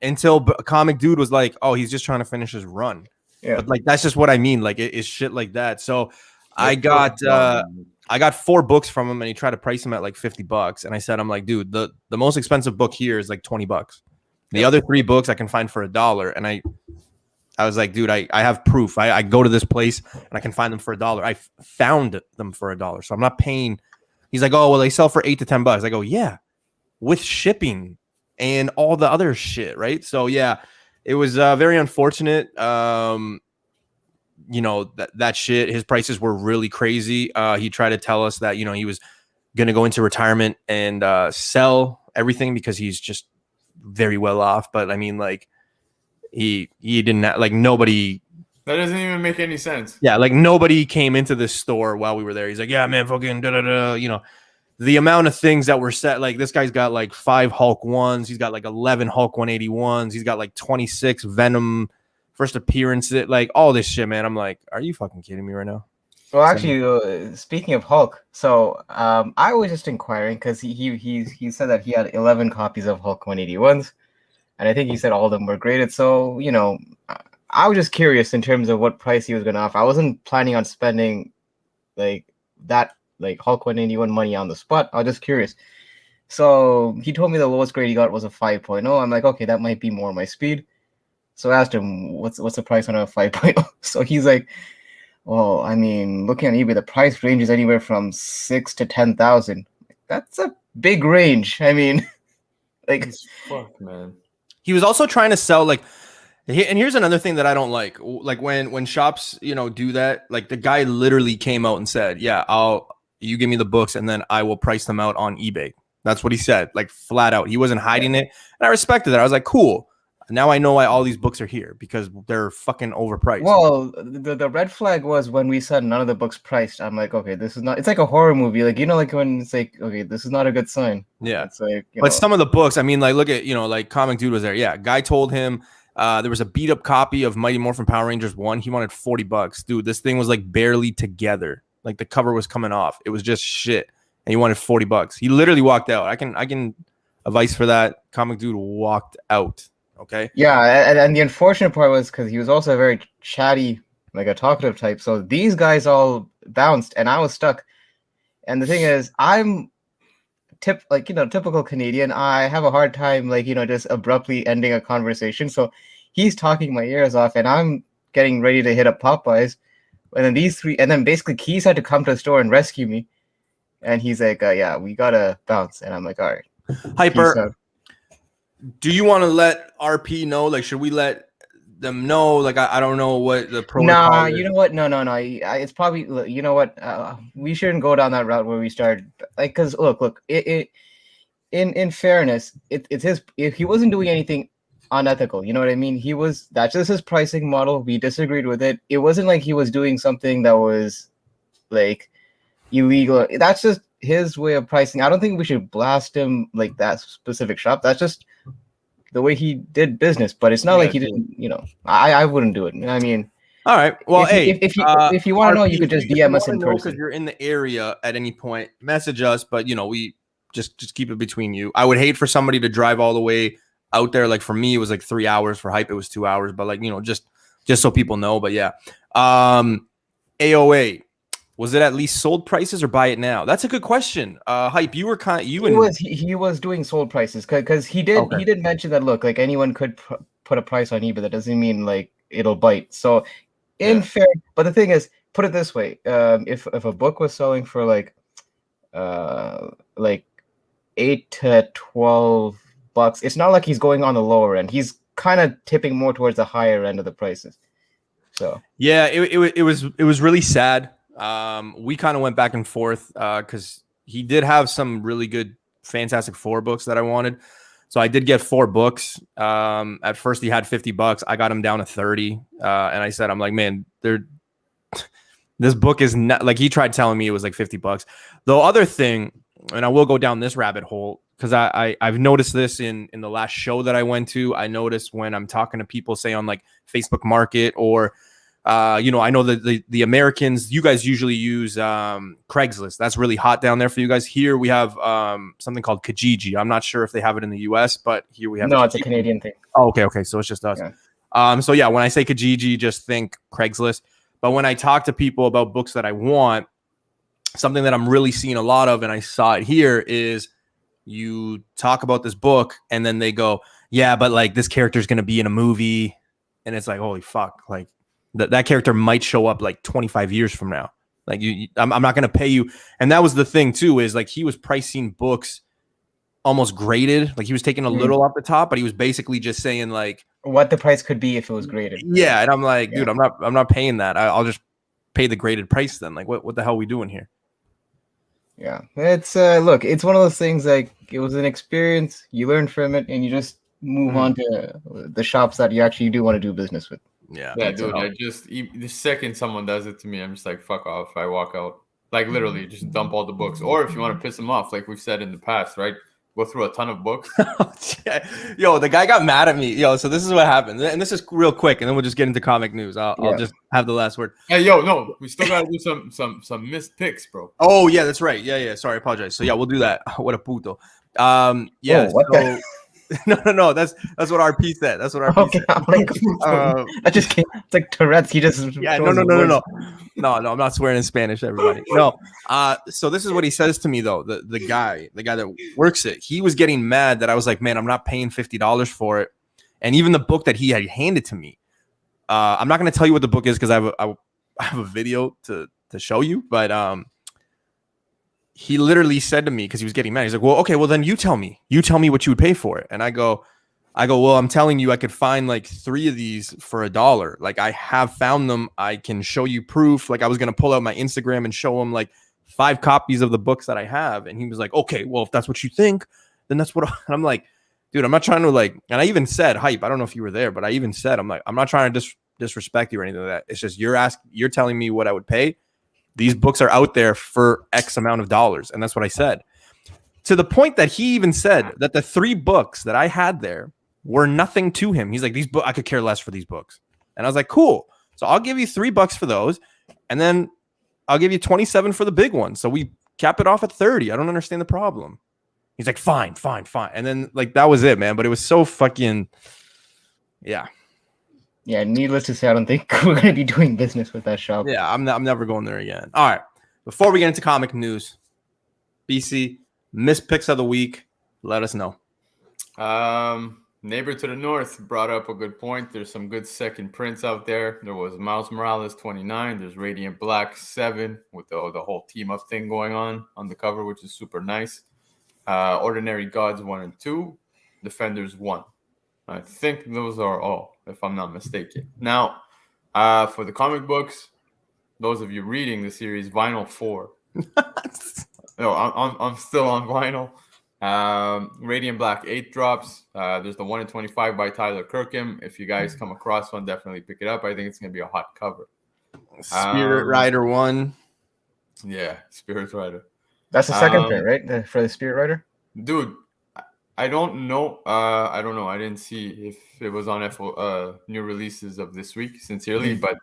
Until Comic Dude was like, oh, he's just trying to finish his run. Yeah. But like that's just what I mean. Like it's shit like that. So I got 4 books from him, and he tried to price them at like $50. And I said, I'm like, dude, the most expensive book here is like $20. The other 3 books I can find for $1. And I was like, dude, I have proof. I go to this place and I can find them for $1. I found them for $1, so I'm not paying. He's like, oh well, they sell for $8 to $10. I go, yeah, with shipping and all the other shit, right? So yeah. It was very unfortunate. That shit, his prices were really crazy. He tried to tell us that, he was going to go into retirement and sell everything because he's just very well off. But I mean, like he didn't like nobody. That doesn't even make any sense. Yeah. Like nobody came into this store while we were there. He's like, yeah, man, fucking da-da-da, the amount of things that were set, like this guy's got like 5 Hulk 1s. He's got like 11 Hulk 181s. He's got like 26 Venom first appearances, like all this shit, man. I'm like, are you fucking kidding me right now? Well, actually, speaking of Hulk, so I was just inquiring because he said that he had 11 copies of Hulk 181s, and I think he said all of them were graded. So I was just curious in terms of what price he was going to offer. I wasn't planning on spending like that. Like Hulk 181 money on the spot. I was just curious. So he told me the lowest grade he got was a 5.0. I'm like, okay, that might be more my speed. So I asked him, what's the price on a 5.0? So he's like, well, I mean, looking at eBay, the price range is anywhere from 6 to 10,000. That's a big range. I mean, like, fuck, man. He was also trying to sell like. And here's another thing that I don't like when shops, do that. Like the guy literally came out and said, yeah, you give me the books and then I will price them out on eBay. That's what he said, like flat out. He wasn't hiding it. And I respected that. I was like, cool. Now I know why all these books are here because they're fucking overpriced. Well, the red flag was when we said none of the books priced. I'm like, okay, this is not. It's like a horror movie, like like when it's like, okay, this is not a good sign. Yeah, it's like, but some of the books, I mean, like look at like Comic Dude was there. Yeah, guy told him there was a beat up copy of Mighty Morphin Power Rangers 1. He wanted $40, dude. This thing was like barely together. Like the cover was coming off. It was just shit, and he wanted $40. He literally walked out. I can advice for that. Comic Dude walked out. Okay. Yeah, and the unfortunate part was because he was also a very chatty, like a talkative type. So these guys all bounced, and I was stuck. And the thing is, I'm typical Canadian. I have a hard time, just abruptly ending a conversation. So he's talking my ears off, and I'm getting ready to hit up Popeyes. And then these 3, and then basically Keys had to come to the store and rescue me. And he's like, yeah, we gotta bounce. And I'm like, all right. Hyper, do you want to let RP know? Like, should we let them know? Like, I don't know what the protocol is. You know what? No. It's probably, you know what? We shouldn't go down that route where we start, like, because look, in fairness, it's his, if he wasn't doing anything unethical. You know what I mean? That's just his pricing model. We disagreed with it. It wasn't like he was doing something that was like illegal. That's just his way of pricing. I don't think we should blast him like that specific shop. That's just the way he did business. But it's not like he didn't, I wouldn't do it. I mean, all right. Well, if you want to know, you could just DM us in because person. you're in the area at any point, message us. But we just keep it between you. I would hate for somebody to drive all the way out there. Like for me, it was like 3 hours. For Hype, it was 2 hours. But like just so people know. But yeah, AOA. Was it at least sold prices or buy it now? That's a good question. Hype, you were he was doing sold prices because he did mention that, look, like anyone could put a price on eBay. That doesn't mean like it'll bite. So fair, but the thing is, put it this way: if a book was selling for like 8 to 12 bucks, it's not like he's going on the lower end. He's kind of tipping more towards the higher end of the prices. So yeah, it was really sad. We kind of went back and forth because he did have some really good Fantastic Four books that I wanted. So I did get 4 books. At first he had $50. I got him down to 30. And I said, I'm like, man, this book is not like, he tried telling me it was like $50. The other thing, and I will go down this rabbit hole because I've noticed this in the last show that I went to. I noticed when I'm talking to people, say on like Facebook Market or I know that the Americans, you guys usually use Craigslist. That's really hot down there for you guys. Here we have something called Kijiji. I'm not sure if they have it in the US, but here we have. No, it's a Canadian thing. Oh, okay. So it's just us. Yeah. So yeah, when I say Kijiji, just think Craigslist. But when I talk to people about books that I want, something that I'm really seeing a lot of, and I saw it here, is you talk about this book and then they go, yeah, but like this character is going to be in a movie. And it's like, holy fuck. Like, that character might show up like 25 years from now. Like I'm not going to pay you. And that was the thing too, is like he was pricing books almost graded. Like he was taking a little off the top, but he was basically just saying like what the price could be if it was graded. Yeah. And I'm like, dude, I'm not paying that. I'll just pay the graded price then. Like what the hell are we doing here? Yeah. It's look, it's one of those things like it was an experience. You learn from it and you just move on to the shops that you actually do want to do business with. Yeah, dude. I just the second someone does it to me, I'm just like, fuck off. I walk out, like literally, just dump all the books. Or if you want to piss them off, like we've said in the past, right? Go through a ton of books. Yo, the guy got mad at me. Yo, so this is what happened, and this is real quick, and then we'll just get into comic news. I'll just have the last word. Hey, yo, no, we still gotta do some missed picks, bro. Oh yeah, that's right. Yeah. Sorry, I apologize. So yeah, we'll do that. What a puto. Yeah. No. That's what RP said. That's what RP said. I just can't. It's like Tourette's. He just No. I'm not swearing in Spanish, everybody. No. So this is what he says to me though. The guy that works it. He was getting mad that I was like, man, I'm not paying $50 for it. And even the book that he had handed to me. I'm not going to tell you what the book is because I have a video to show you, but he literally said to me, because he was getting mad, he's like, well, okay, well then you tell me what you would pay for it. And I go, well, I'm telling you, I could find like 3 of these for $1. Like I have found them. I can show you proof. Like I was going to pull out my Instagram and show him like 5 copies of the books that I have. And he was like, okay, well, if that's what you think, then that's what I'm like, dude, I'm not trying to like, and I even said, Hype, I don't know if you were there, but I even said, I'm like, I'm not trying to disrespect you or anything like that. It's just, you're telling me what I would pay. These books are out there for X amount of dollars. And that's what I said. To the point that he even said that the 3 books that I had there were nothing to him. He's like, these books, I could care less for these books. And I was like, cool. So I'll give you $3 for those. And then I'll give you 27 for the big one. So we cap it off at 30. I don't understand the problem. He's like, fine. And then like, that was it, man. But it was so fucking, yeah. Yeah, needless to say, I don't think we're going to be doing business with that shop. Yeah, I'm never going there again. All right. Before we get into comic news, BC, missed picks of the week. Let us know. Neighbor to the north brought up a good point. There's some good second prints out there. There was Miles Morales 29. There's Radiant Black 7 with the whole team up thing going on the cover, which is super nice. Ordinary Gods 1 and 2. Defenders 1. I think those are all, if I'm not mistaken. Now, for the comic books, those of you reading the series, Vinyl 4. No, I'm still on vinyl. Radiant Black 8 drops. There's the 1 in 25 by Tyler Kirkham. If you guys come across one, definitely pick it up. I think it's gonna be a hot cover. Spirit Rider 1. Yeah, Spirit Rider. That's the second print, right? For the Spirit Rider? Dude, I don't know. I don't know. I didn't see if it was on new releases of this week, sincerely. But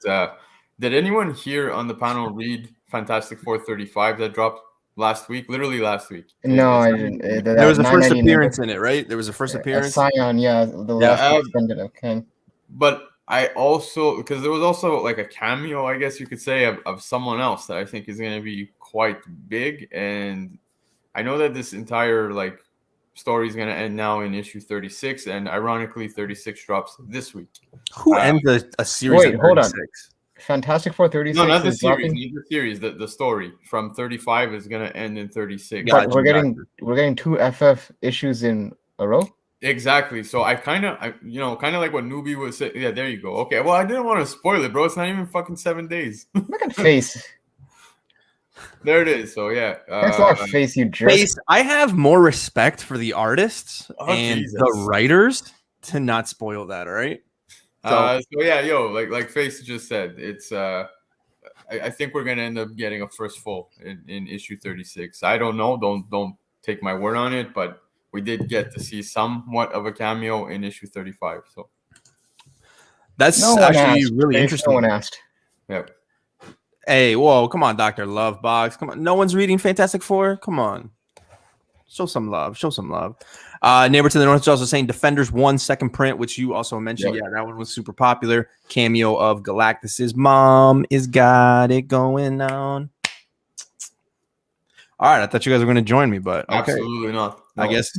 did anyone here on the panel read Fantastic 435 that dropped last week? Literally last week. No, I didn't. There was a first appearance in it, right? There was a first appearance. Scion, yeah. The last extended of Ken. But I also, because there was also like a cameo, I guess you could say, of someone else that I think is going to be quite big. And I know that this entire like story is going to end now in issue 36, and ironically 36 drops this week. Who ends a series? Wait, hold on. Fantastic 436. No, not the series. The series. The story from 35 is going to end in 36. But we're getting 2 FF issues in a row. Exactly. So I kind of like what Newbie was saying. Yeah, there you go. Okay. Well, I didn't want to spoil it, bro. It's not even fucking 7 days. Look at face. There it is. So yeah. Thanks a lot, face, you jerk. Face, I have more respect for the artists and the writers to not spoil that. All right. So yeah, like Face just said, it's I think we're gonna end up getting a first full in issue 36. I don't know. Don't take my word on it, but we did get to see somewhat of a cameo in issue 35. So that's actually really interesting. No one asked. Yeah. Hey, whoa, come on, Dr. Love Box. Come on. No one's reading Fantastic Four. Come on. Show some love. Show some love. Neighbor to the North is also saying Defenders 1 second print, which you also mentioned. Yep. Yeah, that one was super popular. Cameo of Galactus's mom is got it going on. All right, I thought you guys were going to join me, but okay. Absolutely not. No. I guess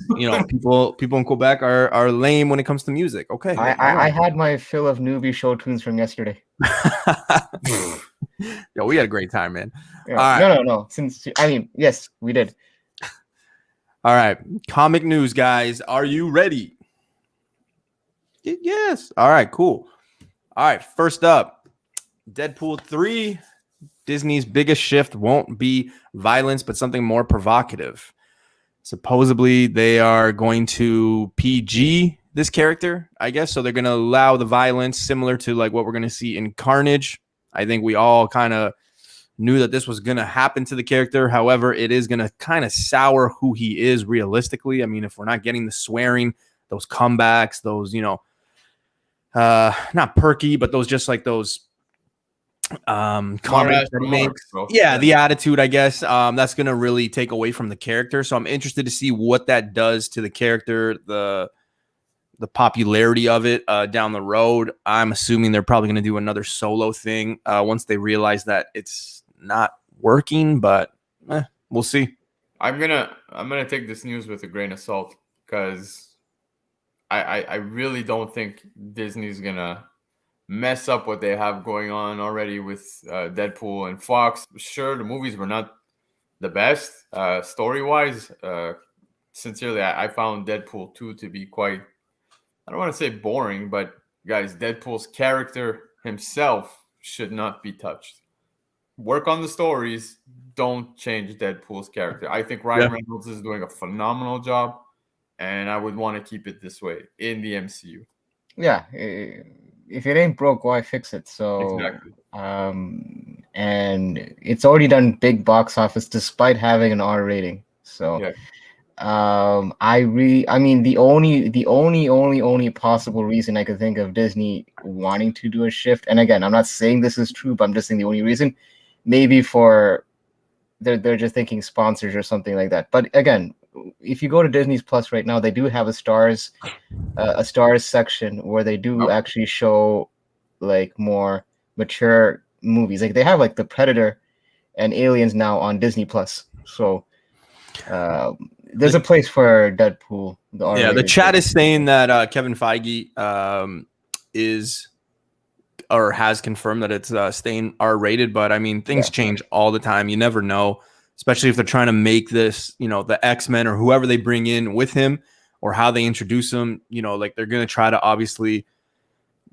people in Quebec are lame when it comes to music. Okay, I had my fill of Newbie show tunes from yesterday. Yo, we had a great time, man. Yeah. Right. No. Yes, we did. All right, comic news, guys. Are you ready? Yes. All right, cool. All right, first up, Deadpool 3. Disney's biggest shift won't be violence, but something more provocative. Supposedly, they are going to PG this character, I guess. So they're going to allow the violence similar to like what we're going to see in Carnage. I think we all kind of knew that this was going to happen to the character. However, it is going to kind of sour who he is realistically. I mean, if we're not getting the swearing, those comebacks, those, not perky, but those just like those comments that he makes. Yeah, the attitude, I guess. That's going to really take away from the character. So I'm interested to see what that does to the character, the popularity of it down the road. I'm assuming they're probably going to do another solo thing once they realize that it's not working, but we'll see. I'm gonna take this news with a grain of salt because I really don't think Disney's gonna mess up what they have going on already with Deadpool and Fox. Sure, the movies were not the best story-wise. Sincerely, I found Deadpool 2 to be quite, I don't want to say boring, but guys, Deadpool's character himself should not be touched. Work on the stories. Don't change Deadpool's character. I think Ryan Reynolds is doing a phenomenal job, and I would want to keep it this way in the MCU. Yeah, if it ain't broke, why fix it? So, exactly. And it's already done big box office despite having an R rating. So, yeah. the only possible reason I could think of Disney wanting to do a shift, and again, I'm not saying this is true, but I'm just saying the only reason, maybe for they're just thinking sponsors or something like that. But again, if you go to Disney's Plus right now, they do have a stars section where they do actually show like more mature movies. Like they have like The Predator and Aliens now on Disney Plus. So there's a place for Deadpool. The chat is saying that Kevin Feige is or has confirmed that it's staying R-rated, but I mean things change all the time. You never know, especially if they're trying to make this, the X-Men or whoever they bring in with him or how they introduce him, like they're going to try to obviously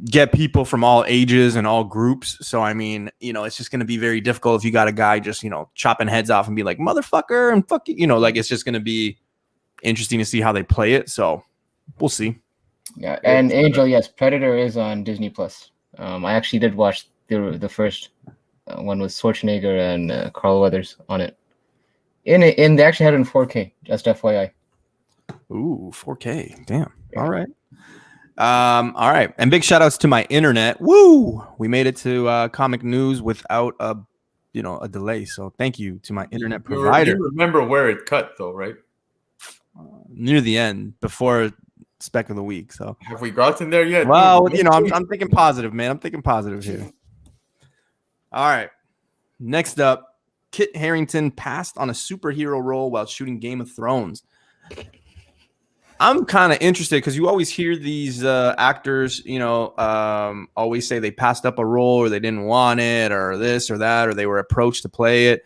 get people from all ages and all groups. So, I mean, it's just going to be very difficult if you got a guy just, chopping heads off and be like, motherfucker, and fuck you, like it's just going to be interesting to see how they play it. So we'll see. Yeah, and Angel, yes, Predator is on Disney Plus. I actually did watch the first one with Schwarzenegger and Carl Weathers on it. They actually had it in 4K. Just FYI. Ooh, 4K. Damn. Yeah. All right. All right. And big shout outs to my internet. Woo! We made it to comic news without a delay. So thank you to my internet provider. You remember where it cut though, right? Near the end, before spec of the week. So have we gotten there yet? Well, I'm thinking positive, man. I'm thinking positive here. All right. Next up, Kit Harington passed on a superhero role while shooting Game of Thrones. I'm kind of interested because you always hear these actors, always say they passed up a role or they didn't want it or this or that or they were approached to play it.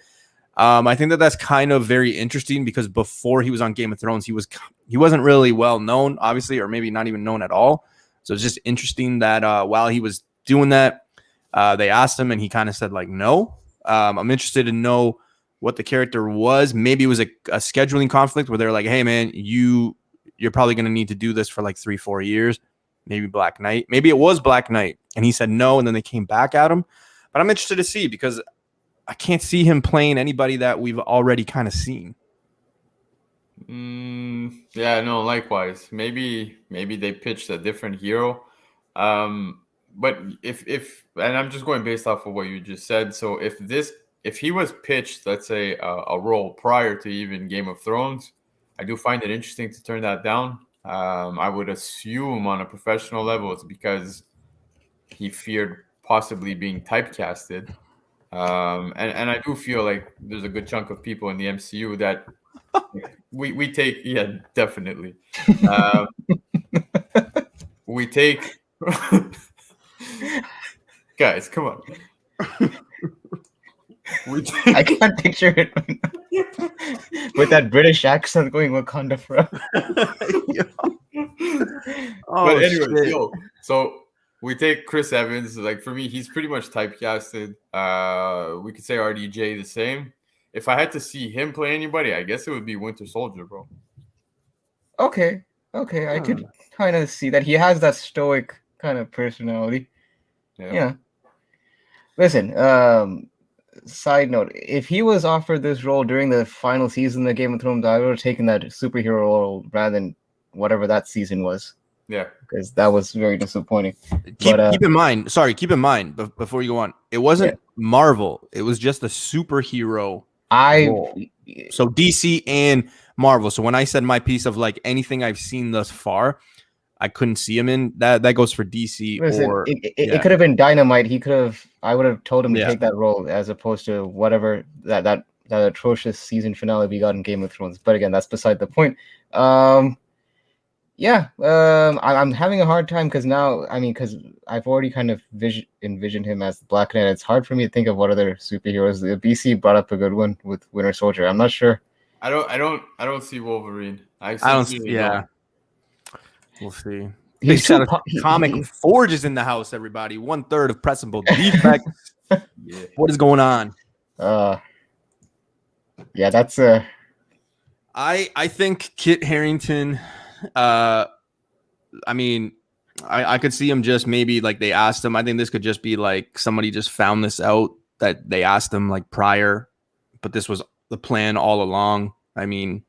I think that's kind of very interesting because before he was on Game of Thrones, he wasn't really well known, obviously, or maybe not even known at all. So it's just interesting that while he was doing that, they asked him and he kind of said like no. I'm interested to know what the character was. Maybe it was a scheduling conflict where they're like, hey man, you're probably going to need to do this for like 3-4 years. Maybe Black Knight. Maybe it was Black Knight and he said no and then they came back at him. But I'm interested to see because I can't see him playing anybody that we've already kind of seen. Yeah, no, likewise. Maybe they pitched a different hero. But if and I'm just going based off of what you just said. So if he was pitched, let's say a role prior to even Game of Thrones, I do find it interesting to turn that down. I would assume on a professional level it's because he feared possibly being typecasted. And I do feel like there's a good chunk of people in the MCU that we take, yeah, definitely. We take guys, come on. I can't picture it right now. With that British accent going Wakanda forever. But anyway, so we take Chris Evans. Like for me, he's pretty much typecasted. We could say RDJ the same. If I had to see him play anybody, I guess it would be Winter Soldier, bro. Okay, I could kind of see that he has that stoic kind of personality. Yeah. Listen, side note, if he was offered this role during the final season of Game of Thrones, I would have taken that superhero role rather than whatever that season was. Yeah. Because that was very disappointing. Keep in mind, before you go on, it wasn't Marvel. It was just a superhero role. So DC and Marvel. So when I said my piece of like anything I've seen thus far, I couldn't see him in that goes for DC. Listen, it could have been Dynamite. I would have told him to take that role as opposed to whatever that atrocious season finale we got in Game of Thrones. But again, that's beside the point. I'm having a hard time because I've already kind of envisioned him as Black Knight. It's hard for me to think of what other superheroes. The BC brought up a good one with Winter Soldier. I'm not sure. I don't see Wolverine. I don't see. Yeah. We'll see. He's Comic Forge is in the house, everybody. 1/3 of Pressable Defect. What is going on? Yeah, that's I think Kit Harington. I could see him just maybe like they asked him. I think this could just be like somebody just found this out that they asked him like prior, but this was the plan all along. I mean,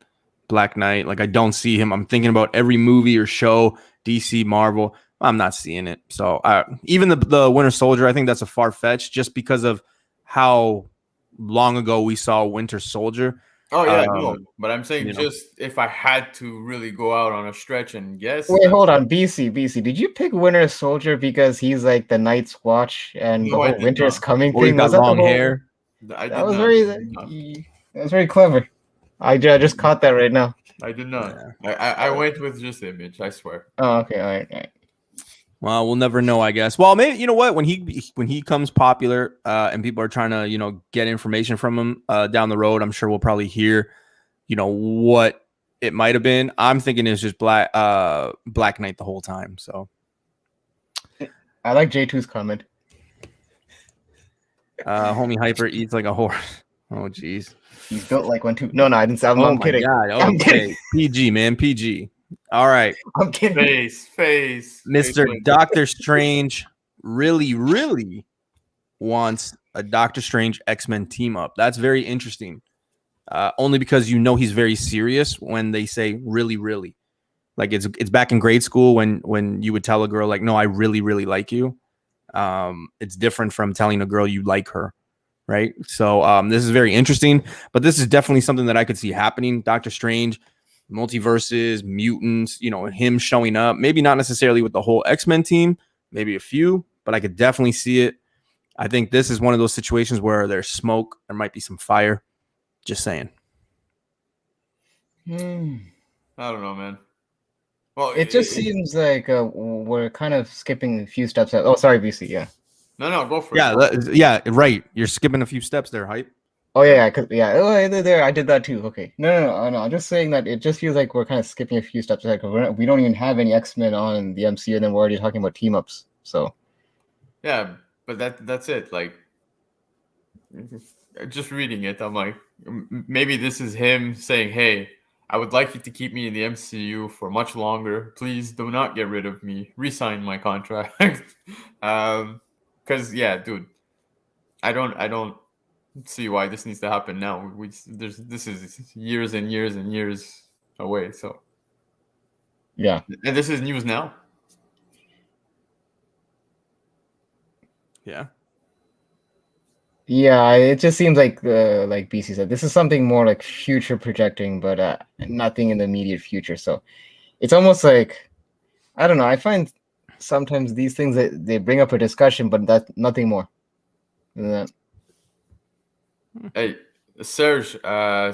Black Knight, like I don't see him. I'm thinking about every movie or show, DC, Marvel. I'm not seeing it. So even the Winter Soldier, I think that's a far fetch just because of how long ago we saw Winter Soldier. Oh yeah, no. But I'm saying just if I had to really go out on a stretch and guess. Wait, hold on, BC. Did you pick Winter Soldier because he's like the Night's Watch and the whole Winter is coming thing? Was that long hair? That was very clever. I just caught that right now. I did not. Yeah. I went with just image. I swear. Oh, okay. All right. Well, we'll never know, I guess. Well, maybe you know what? When he comes popular, and people are trying to get information from him down the road, I'm sure we'll probably hear, what it might have been. I'm thinking it's just Black Knight the whole time. So I like J2's comment. Homie Hyper eats like a horse. Oh, geez. He's built like one too. No, I didn't say. I'm my kidding. God. I'm kidding. Okay. PG, man. PG. All right. I'm kidding. Face. Mr. Doctor Strange really, really wants a Doctor Strange X-Men team up. That's very interesting. Only because he's very serious when they say really, really. Like it's back in grade school when you would tell a girl like, no, I really, really like you. It's different from telling a girl you like her, right? So this is very interesting, but this is definitely something that I could see happening. Doctor Strange, multiverses, mutants, him showing up, maybe not necessarily with the whole X-Men team, maybe a few, but I could definitely see it. I think this is one of those situations where there's smoke, there might be some fire. Just saying. I don't know, man. Well, it just seems like we're kind of skipping a few steps. Oh, sorry, BC. Yeah. No, go for it. Yeah, right. You're skipping a few steps there, Hype. Oh yeah, Oh, there, I did that too. Okay. No. I'm just saying that it just feels like we're kind of skipping a few steps ahead because we don't even have any X-Men on the MCU, and then we're already talking about team ups. So. Yeah, but that's it. Like, just reading it, I'm like, maybe this is him saying, "Hey, I would like you to keep me in the MCU for much longer. Please do not get rid of me. Resign my contract." Because yeah, dude, I don't see why this needs to happen now. This is years and years and years away. So yeah, and this is news now. Yeah. Yeah, it just seems like BC said, this is something more like future projecting, but nothing in the immediate future. So it's almost like, I don't know. I find sometimes these things that they bring up a discussion, but that's nothing more than that. Hey, Serge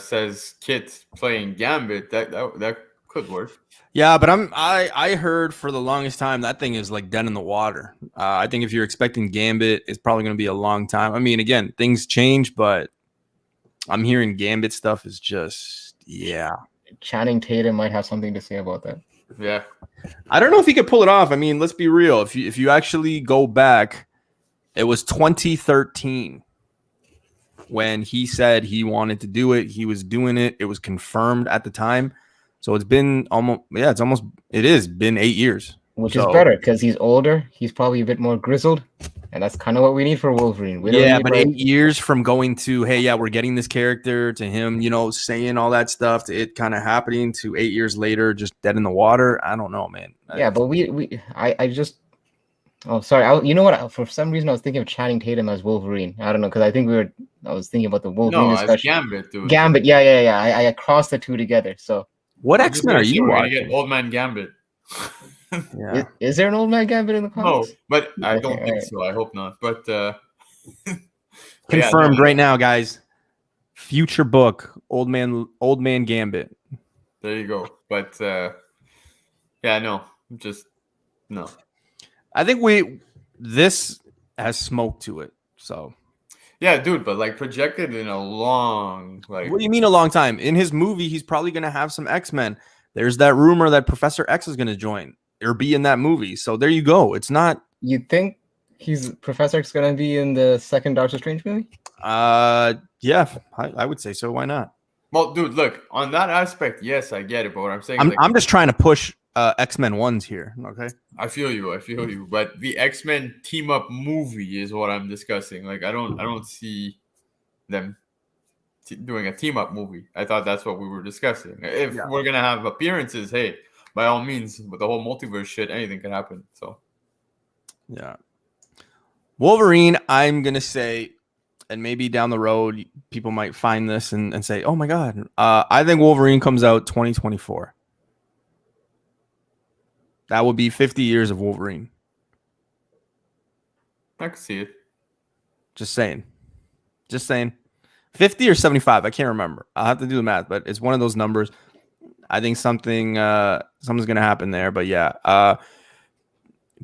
says Kit playing Gambit. That could work. Yeah, but I heard for the longest time that thing is like dead in the water. I think if you're expecting Gambit, it's probably going to be a long time. I mean, again, things change, but I'm hearing Gambit stuff is just Channing Tatum might have something to say about that. Yeah, I don't know if he could pull it off. I mean, let's be real. If you actually go back, it was 2013 when he said he wanted to do it. He was doing it. It was confirmed at the time. So it's been it is been 8 years. Which is better because he's older. He's probably a bit more grizzled. And that's kind of what we need for Wolverine. We don't need, but 8 years from going to, hey, yeah, we're getting this character, to him, saying all that stuff, to it kind of happening, to 8 years later, just dead in the water. I don't know, man. Yeah, but I just, oh, sorry. You know what? For some reason, I was thinking of Channing Tatum as Wolverine. I don't know, because I was thinking about the Wolverine discussion. As Gambit, dude. Gambit, yeah. I crossed the two together. So what X-Men are you watching? Old Man Gambit. Yeah. Is there an Old Man Gambit in the comics? No, but I don't think so. I hope not. But confirmed right now, guys. Future book, Old Man Gambit. There you go. But no. I think this has smoke to it. So yeah, dude, but like projected in a long, like, what do you mean a long time? In his movie, he's probably gonna have some X-Men. There's that rumor that Professor X is gonna join or be in that movie. So there you go. It's not. You think Professor X gonna be in the second Doctor Strange movie? Yeah, I would say so. Why not? Well, dude, look, on that aspect, yes, I get it. But what I'm saying, I'm just trying to push X-Men ones here. Okay. I feel you. But the X-Men team up movie is what I'm discussing. Like, I don't see them doing a team up movie. I thought that's what we were discussing. If we're gonna have appearances, hey, by all means, with the whole multiverse shit, anything can happen. So yeah, Wolverine, I'm gonna say, and maybe down the road people might find this and say, oh my god, I think Wolverine comes out 2024. That would be 50 years of Wolverine. I can see it. Just saying 50 or 75, I can't remember. I'll have to do the math, but it's one of those numbers. I think something's gonna happen there. But yeah,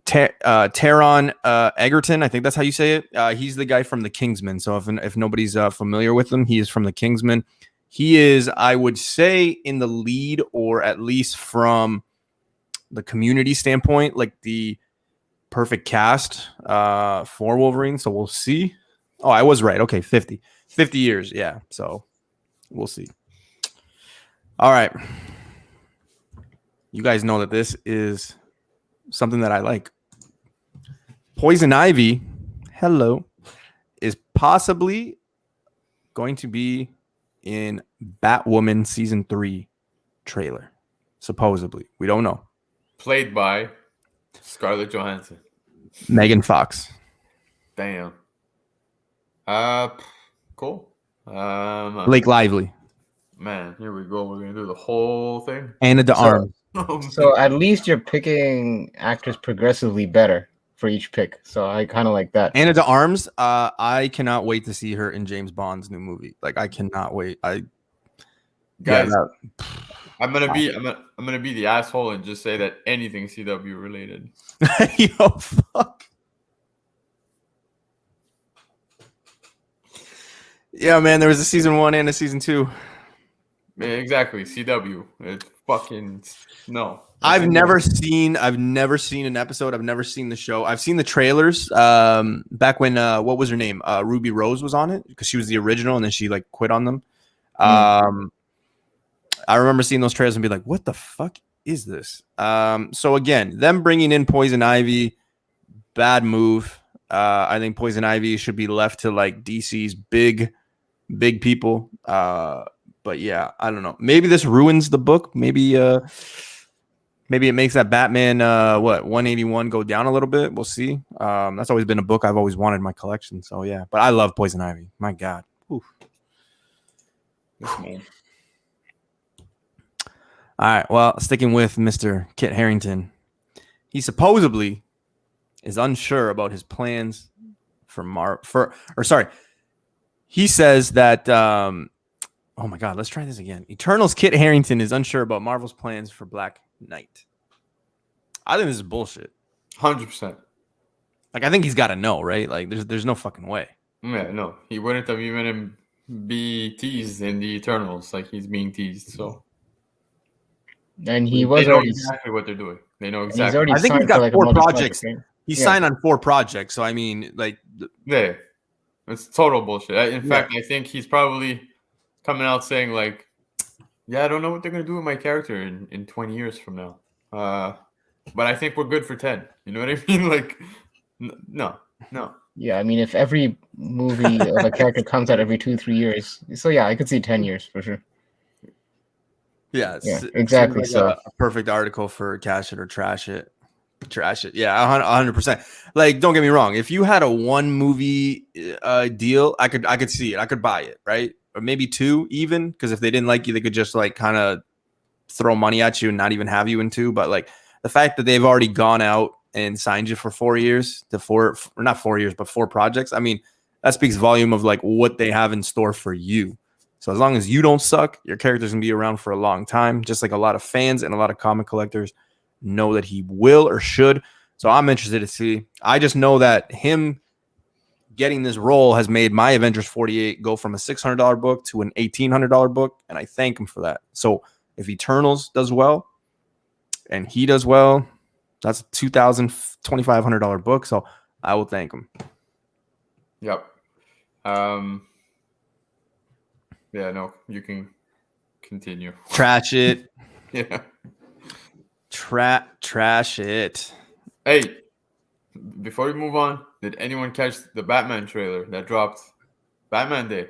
Taron Egerton, I think that's how you say it. He's the guy from the Kingsman. So if nobody's familiar with him, he is from the Kingsman. He is, I would say, in the lead, or at least from the Community standpoint, like the perfect cast for Wolverine. So we'll see. Oh, I was right. Okay, 50 years. Yeah. So we'll see. All right. You guys know that this is something that I like. Poison Ivy, hello, is possibly going to be in Batwoman season 3 trailer. Supposedly. We don't know. Played by Scarlett Johansson. Megan Fox. Damn. Cool. Blake Lively. Man, here we go. We're gonna do the whole thing. Anna de Armas. So at least you're picking actors progressively better for each pick. So I kind of like that. Anna de Armas. I cannot wait to see her in James Bond's new movie. Like I cannot wait. Guys, I'm gonna be the asshole and just say that anything CW related. Yo, fuck. Yeah, man. There was a season 1 and a season 2. Yeah, exactly. CW. It's fucking no. I've never seen an episode. I've never seen the show. I've seen the trailers. Back when what was her name? Ruby Rose was on it because she was the original, and then she like quit on them. I remember seeing those trailers and be like, "What the fuck is this?" So again, them bringing in Poison Ivy, bad move. I think Poison Ivy should be left to like DC's big people. But yeah, I don't know. Maybe this ruins the book. Maybe it makes that Batman 181 go down a little bit. We'll see. That's always been a book I've always wanted in my collection. So yeah, but I love Poison Ivy. My God. Oof. This man. All right. Well, sticking with Mr. Kit Harington, he supposedly is unsure about his plans he says that. Oh my God, let's try this again. Eternal's Kit Harington is unsure about Marvel's plans for Black Knight. I think this is bullshit. 100%. Like, I think he's got to know, right? Like, there's no fucking way. Yeah, no. He wouldn't have even be teased in the Eternals like he's being teased. So, and he they was know already exactly what they're doing. They know he's exactly. already I think signed he's got for, like, 4 a multi-project, projects. right? He's Yeah. signed on 4 projects. So I mean, like, Yeah, it's total bullshit. In fact, I think he's probably coming out saying like, "Yeah, I don't know what they're gonna do with my character in 20 years from now. But I think we're good for 10." You know what I mean? Like, no. Yeah, I mean, if every movie of a character comes out every 2-3 years, so yeah, I could see 10 years for sure. yeah, exactly. Like so a perfect article for cash it or trash it. Trash it. Yeah, 100%. Like, don't get me wrong. If you had a 1 movie deal, I could see it. I could buy it, right? Or maybe 2 even, because if they didn't like you, they could just like kind of throw money at you and not even have you in 2. But like the fact that they've already gone out and signed you for 4 years or not 4 years, but 4 projects. I mean, that speaks volume of like what they have in store for you. So as long as you don't suck, your character's gonna be around for a long time, just like a lot of fans and a lot of comic collectors know that he will or should. So I'm interested to see. I just know that him getting this role has made my Avengers 48 go from a $600 book to an $1,800 book, and I thank him for that. So if Eternals does well and he does well, that's a $2,000, $2,500 book. So I will thank him. Yep. Yeah, no, you can continue. Trash it. Yeah. Trash it. Hey, before we move on, did anyone catch the Batman trailer that dropped Batman Day?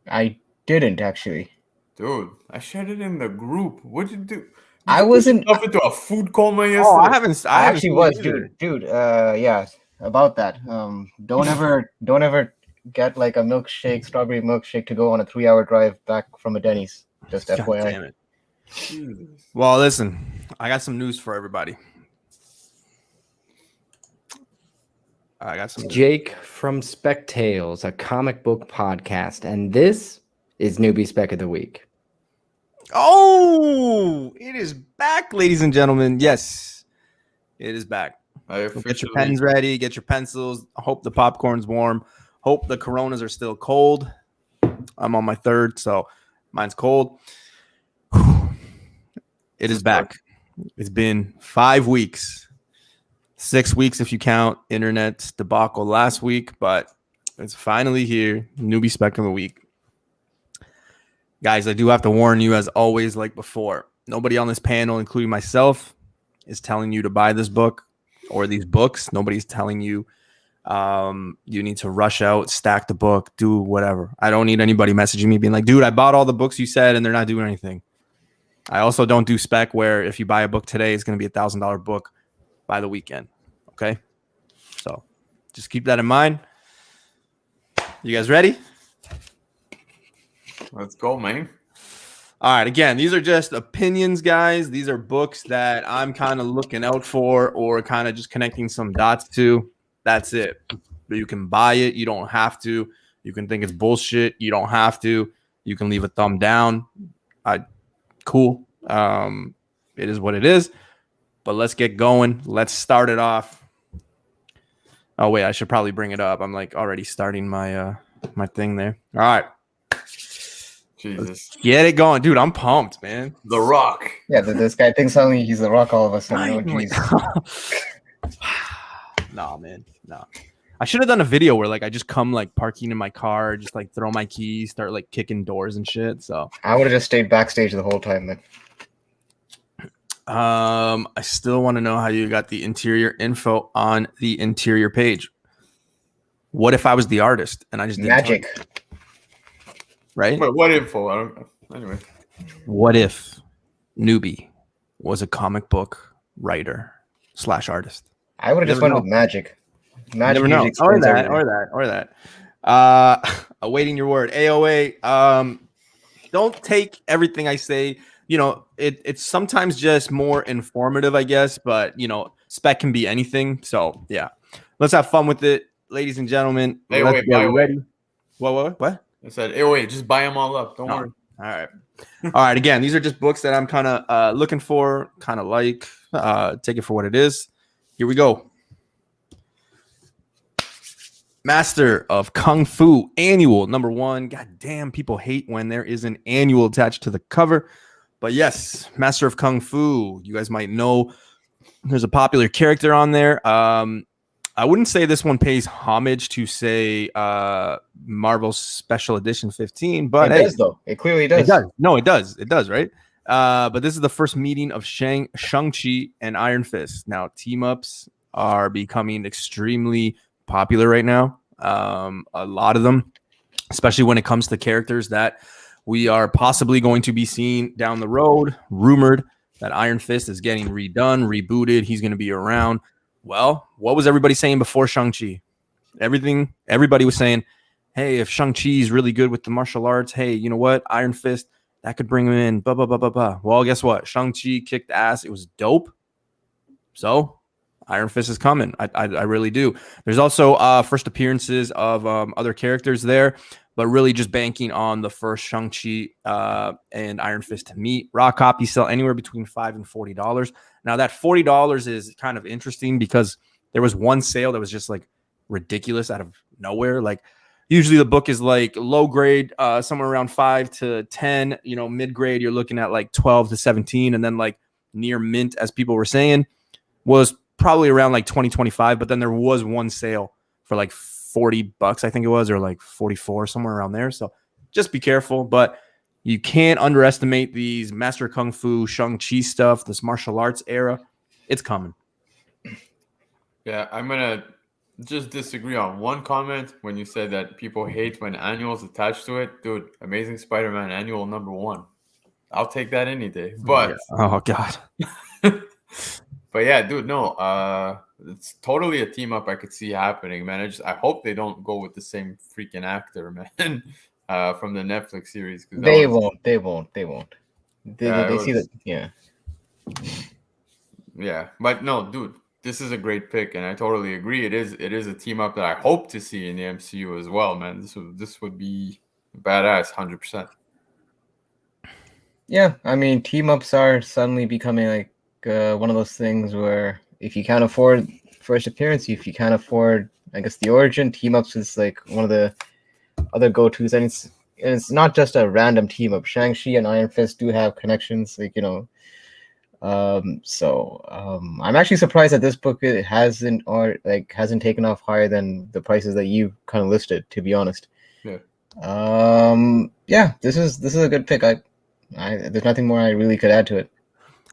I didn't actually. Dude, I shared it in the group. What'd you do? I wasn't up into a food coma yesterday. Oh, I haven't. I actually was, dude. Yeah, about that. Don't ever get like a milkshake, strawberry milkshake, to go on a 3-hour drive back from a Denny's. Just God FYI. damn it. Well, listen, I got some news for everybody. I got some. Jake from Spec Tales, a comic book podcast, and this is Newbie Spec of the Week. Oh, it is back, ladies and gentlemen. Yes, it is back. Get your pens ready. Get your pencils. Hope the popcorn's warm. Hope the Coronas are still cold. I'm on my 3rd, so mine's cold. It is back. It's been 5 weeks. 6 weeks if you count internet's debacle last week, but It's finally here. Newbie spec of the week. Guys, I do have to warn you, as always, like before. Nobody on this panel, including myself, is telling you to buy this book or these books. Nobody's telling you you need to rush out, stack the book, do whatever. I don't need anybody messaging me being like, dude, I bought all the books you said and they're not doing anything. I also don't do spec where if you buy a book today, it's going to be $1,000 book by the weekend. Okay? So just keep that in mind. You guys ready? Let's go, man. All right. Again, these are just opinions, guys. These are books that I'm kind of looking out for or kind of just connecting some dots to. That's it. You can buy it. You don't have to. You can think it's bullshit. You don't have to. You can leave a thumb down. Cool. It is what it is. But let's get going. Let's start it off. Oh, wait. I should probably bring it up. I'm like already starting my my thing there. All right. Jesus. Get it going. Dude, I'm pumped, man. The Rock. Yeah, this guy thinks suddenly he's the Rock all of a sudden. Oh, Finally. jeez. Nah, man. Nah. I should have done a video where like I just come like parking in my car, just like throw my keys, start like kicking doors and shit. So I would have just stayed backstage the whole time, man. I still want to know how you got the interior info on the interior page. What if I was the artist and I just didn't Magic. tell you? Right? Wait, what info? I don't know. Anyway. What if Newbie was a comic book writer / artist? I would have just Never went with Magic. Magic Never know. usually explains everything. Or that. Awaiting your word. AOA. Don't take everything I say. You know, it's sometimes just more informative, I guess. But, you know, spec can be anything. So, yeah. Let's have fun with it. Ladies and gentlemen. Hey, let's wait, get by the way. ready. What? I said, hey, wait, just buy them all up. Don't worry. All right. All right. Again, these are just books that I'm kind of looking for, kind of like. Take it for what it is. Here we go. Master of Kung Fu Annual #1. God damn, people hate when there is an annual attached to the cover. But yes, Master of Kung Fu. You guys might know there's a popular character on there. I wouldn't say this one pays homage to, say, Marvel's Special Edition 15, but It does, though. It clearly does. It does. No, it does. It does, right? But this is the first meeting of Shang-Chi and Iron Fist. Now, team-ups are becoming extremely popular right now. A lot of them, especially when it comes to characters that we are possibly going to be seeing down the road. Rumored that Iron Fist is getting redone, rebooted. He's going to be around. Well, what was everybody saying before Shang-Chi? Everybody was saying, hey, if Shang-Chi is really good with the martial arts, hey, you know what? Iron Fist, that could bring him in. Blah, blah, blah, blah, blah. Well, guess what? Shang-Chi kicked ass. It was dope. So Iron Fist is coming. I really do. There's also first appearances of other characters there, but really just banking on the first Shang-Chi and Iron Fist to meet. Raw copies sell anywhere between $5 and $40. Now, that $40 is kind of interesting because there was one sale that was just like ridiculous out of nowhere. Like usually the book is like low grade, somewhere around 5 to 10, you know, mid grade, you're looking at like 12 to 17. And then like near mint, as people were saying, was probably around like 20, 25. But then there was one sale for like $40, I think it was, or like 44, somewhere around there. So just be careful. But you can't underestimate these Master Kung Fu, Shang-Chi stuff, this martial arts era. It's coming. Yeah, I'm going to just disagree on one comment when you said that people hate when annuals attached to it. Dude, Amazing Spider-Man Annual #1. I'll take that any day. But oh God. But yeah, dude, no, it's totally a team up I could see happening, man. I hope they don't go with the same freaking actor, man, from the Netflix series. They won't. They see that. Yeah. Yeah, but no, dude, this is a great pick, and I totally agree. It is a team up that I hope to see in the MCU as well, man. This would be badass, 100%. Yeah, I mean, team ups are suddenly becoming like one of those things where if you can't afford first appearance, if you can't afford, I guess, the origin, team ups is like one of the other go-tos, and it's not just a random team up. Shang-Chi and Iron Fist do have connections, like, you know, I'm actually surprised that this book hasn't taken off higher than the prices that you kind of listed, to be honest. Yeah. Yeah, this is a good pick. There's nothing more I really could add to it.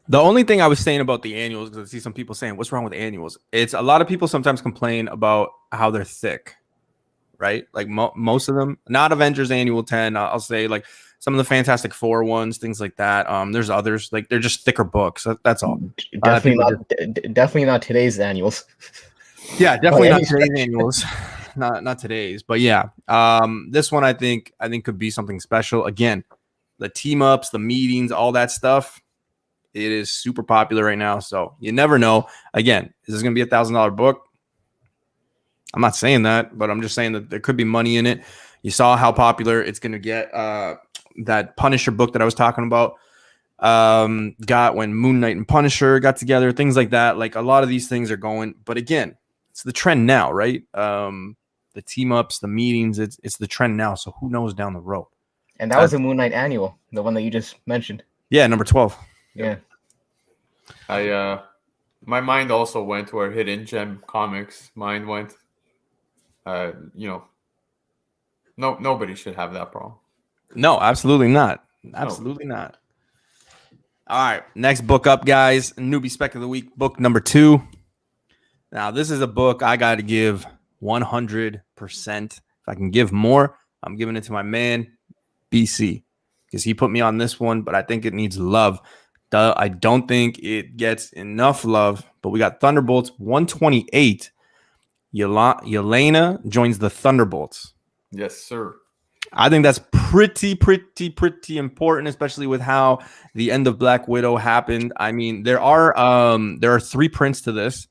The only thing I was saying about the annuals, because I see some people saying, what's wrong with annuals? It's a lot of people sometimes complain about how they're thick, right? Like most of them, not Avengers Annual 10. I'll say like some of the Fantastic Four ones, things like that. There's others, like they're just thicker books. That's all. Definitely not today's annuals. Yeah, definitely not today's annuals. Not today's, but yeah. This one I think could be something special. Again, the team ups, the meetings, all that stuff. It is super popular right now, so you never know. Again, is this going to be $1,000 book? I'm not saying that, but I'm just saying that there could be money in it. You saw how popular it's going to get. That Punisher book that I was talking about got when Moon Knight and Punisher got together, things like that. Like a lot of these things are going, but again, it's the trend now, right? The team ups, the meetings, it's the trend now. So who knows down the road? And that was the Moon Knight annual, the one that you just mentioned. Yeah, number 12. Yeah. My mind also went to our Hidden Gem comics. Mine went, nobody should have that problem. No, absolutely not. Absolutely not. All right, next book up, guys. Newbie Spec of the Week, book number 2. Now, this is a book I got to give 100%. If I can give more, I'm giving it to my man, BC, because he put me on this one, but I think it needs love. I don't think it gets enough love, but we got Thunderbolts 128. Yelena joins the Thunderbolts. Yes, sir. I think that's pretty important, especially with how the end of Black Widow happened. I mean, there are 3 prints to this.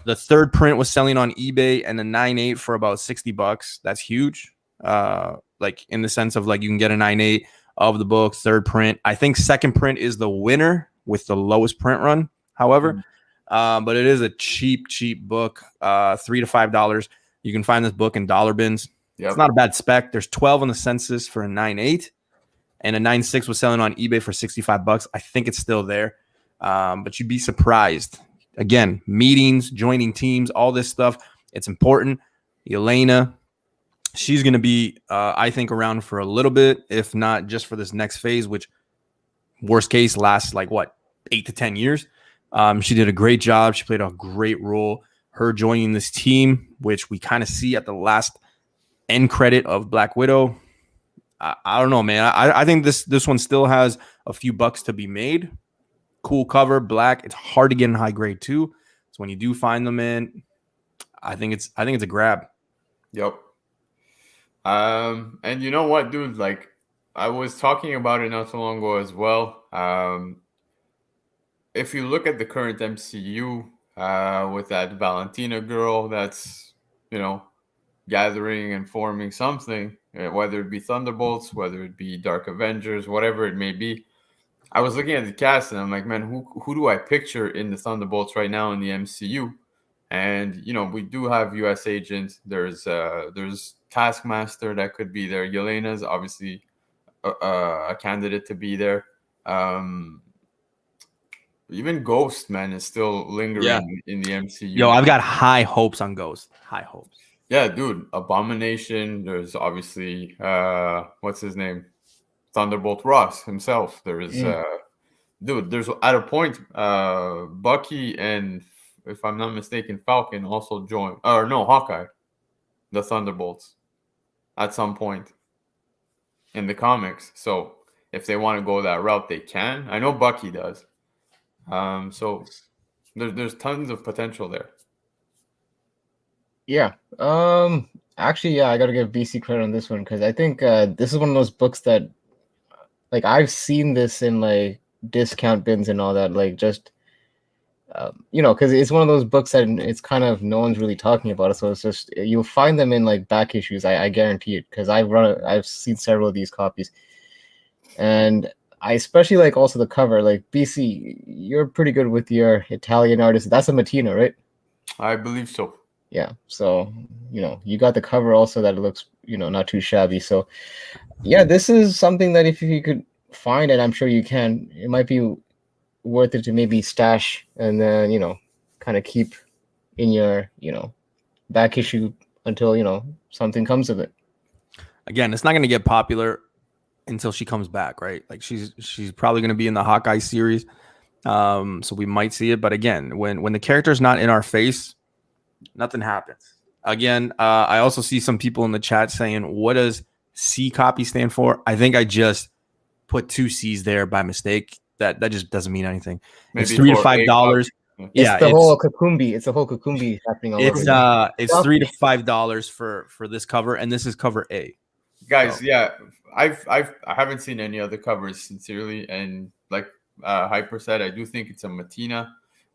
The third print was selling on eBay and a 9.8 for about $60. That's huge. Like in the sense of like you can get a 9.8 of the book, third print. I think second print is the winner with the lowest print run, however. But it is a cheap book, $3 to $5. You can find this book in dollar bins. Yep. It's not a bad spec. There's 12 on the census for a 9.8, and a 9.6 was selling on eBay for $65. I think it's still there, but you'd be surprised. Again, meetings, joining teams, all this stuff. It's important. Yelena, she's going to be, I think, around for a little bit, if not just for this next phase, which worst case lasts like 8 to 10 years. She did a great job. She played a great role. Her joining this team, which we kind of see at the last end credit of Black Widow. I don't know, man. I think this one still has a few bucks to be made. Cool cover, black. It's hard to get in high grade too. So when you do find them in, I think it's a grab. Yep. And you know what, dude? Like I was talking about it not so long ago as well. If you look at the current MCU with that Valentina girl that's, gathering and forming something, whether it be Thunderbolts, whether it be Dark Avengers, whatever it may be. I was looking at the cast and I'm like, man, who do I picture in the Thunderbolts right now in the MCU? And, we do have U.S. Agent. There's Taskmaster that could be there. Yelena's obviously a candidate to be there. Even Ghost, man, is still lingering in the MCU. Yo, I've got high hopes on Ghost. High hopes. Yeah, dude. Abomination. There's obviously what's his name? Thunderbolt Ross himself. There is dude, there's at a point Bucky and, if I'm not mistaken, Falcon also joined, or no, Hawkeye, the Thunderbolts at some point in the comics. So if they want to go that route, they can. I know Bucky does. So there's tons of potential there. Yeah. Actually, I got to give BC credit on this one because I think this is one of those books that, like, I've seen this in like discount bins and all that, like just because it's one of those books that it's kind of no one's really talking about it, so it's just you'll find them in like back issues. I guarantee it because I've seen several of these copies, and I especially like also the cover. Like BC, you're pretty good with your Italian artist. That's a Mattina, right? I believe so. Yeah, so you got the cover also that it looks not too shabby. So yeah, this is something that if you could find it, I'm sure you can. It might be worth it to maybe stash and then, you know, kind of keep in your, you know, back issue until, you know, something comes of it. Again, it's not going to get popular until she comes back, right? Like she's probably going to be in the Hawkeye series. So we might see it. But again, when the character's not in our face, nothing happens. Again, I also see some people in the chat saying, what does C copy stand for? I think I just put 2 C's there by mistake. That just doesn't mean anything. Maybe it's $3 to $5. Yeah, it's the whole Kakumbi. It's the whole Kakumbi happening all over. It's $3 to $5 for this cover, and this is cover A. Guys, yeah, I haven't seen any other covers, sincerely, and like Hyper said, I do think it's a Matina,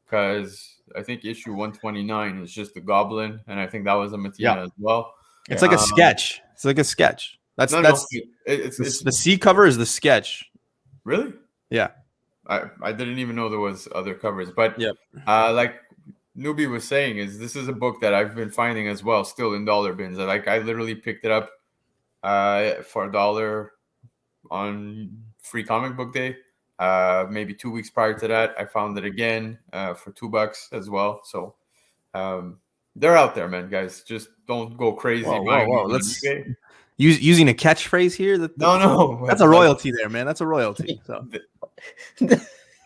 because I think issue 129 is just a Goblin, and I think that was a Matina as well. It's like a sketch. It's like a sketch. It's the C cover is the sketch. Really? Yeah. I didn't even know there was other covers, but like Newbie was saying, this is a book that I've been finding as well, still in dollar bins. I literally picked it up for $1 on Free Comic Book Day. Maybe 2 weeks prior to that, I found it again for $2 as well. So they're out there, man, guys. Just don't go crazy. Whoa. Let's using a catchphrase here. No, that's a royalty there, man. That's a royalty. So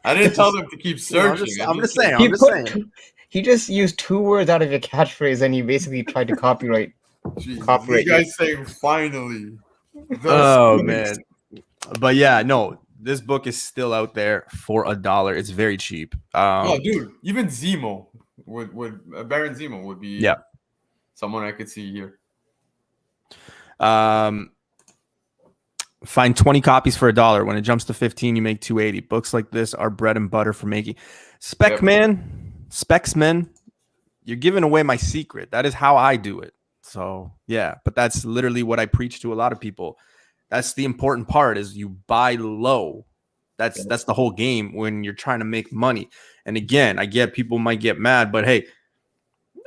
I didn't tell them to keep searching. I'm just saying. He just used 2 words out of a catchphrase, and he basically tried to copyright. You guys saying finally. Oh man. But yeah, no, this book is still out there for $1. It's very cheap. Oh, dude, even Zemo would Baron Zemo would be someone I could see here. Find 20 copies for $1. When it jumps to 15, you make $2.80. Books like this are bread and butter for making. Specsman, you're giving away my secret. That is how I do it. So yeah, but that's literally what I preach to a lot of people. That's the important part, is you buy low. That's the whole game when you're trying to make money. And again, I get people might get mad, but hey,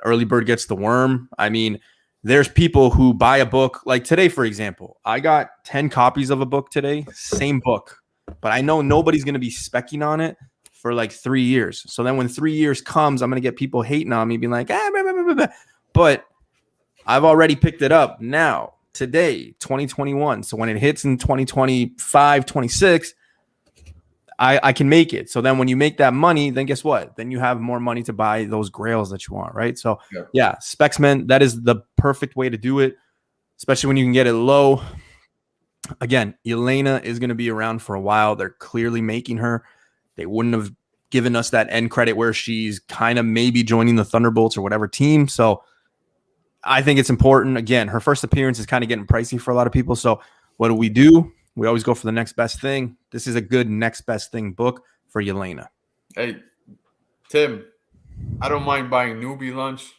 early bird gets the worm. I mean, there's people who buy a book like today, for example. I got 10 copies of a book today, same book, but I know nobody's going to be specking on it for like 3 years. So then when 3 years comes, I'm going to get people hating on me, being like, blah, blah, blah, blah. But I've already picked it up now, today, 2021. So when it hits in 2025, 26, I can make it. So then when you make that money, then guess what? Then you have more money to buy those grails that you want, right? So yeah, Specsman, that is the perfect way to do it, especially when you can get it low. Again, Elena is going to be around for a while. They're clearly making her. They wouldn't have given us that end credit where she's kind of maybe joining the Thunderbolts or whatever team. So I think it's important. Again, her first appearance is kind of getting pricey for a lot of people. So what do? We always go for the next best thing. This is a good next best thing book for Yelena. Hey, Tim, I don't mind buying Newbie lunch,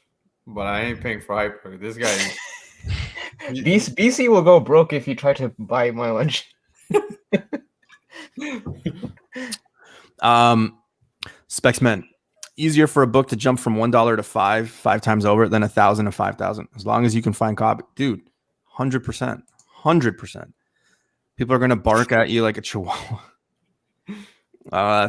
but I ain't paying for Hyper. This guy is... BC will go broke if you try to buy my lunch. Specsman, easier for a book to jump from $1 to five times over than 1,000 to 5,000. As long as you can find copy, dude, 100%. People are going to bark at you like a chihuahua.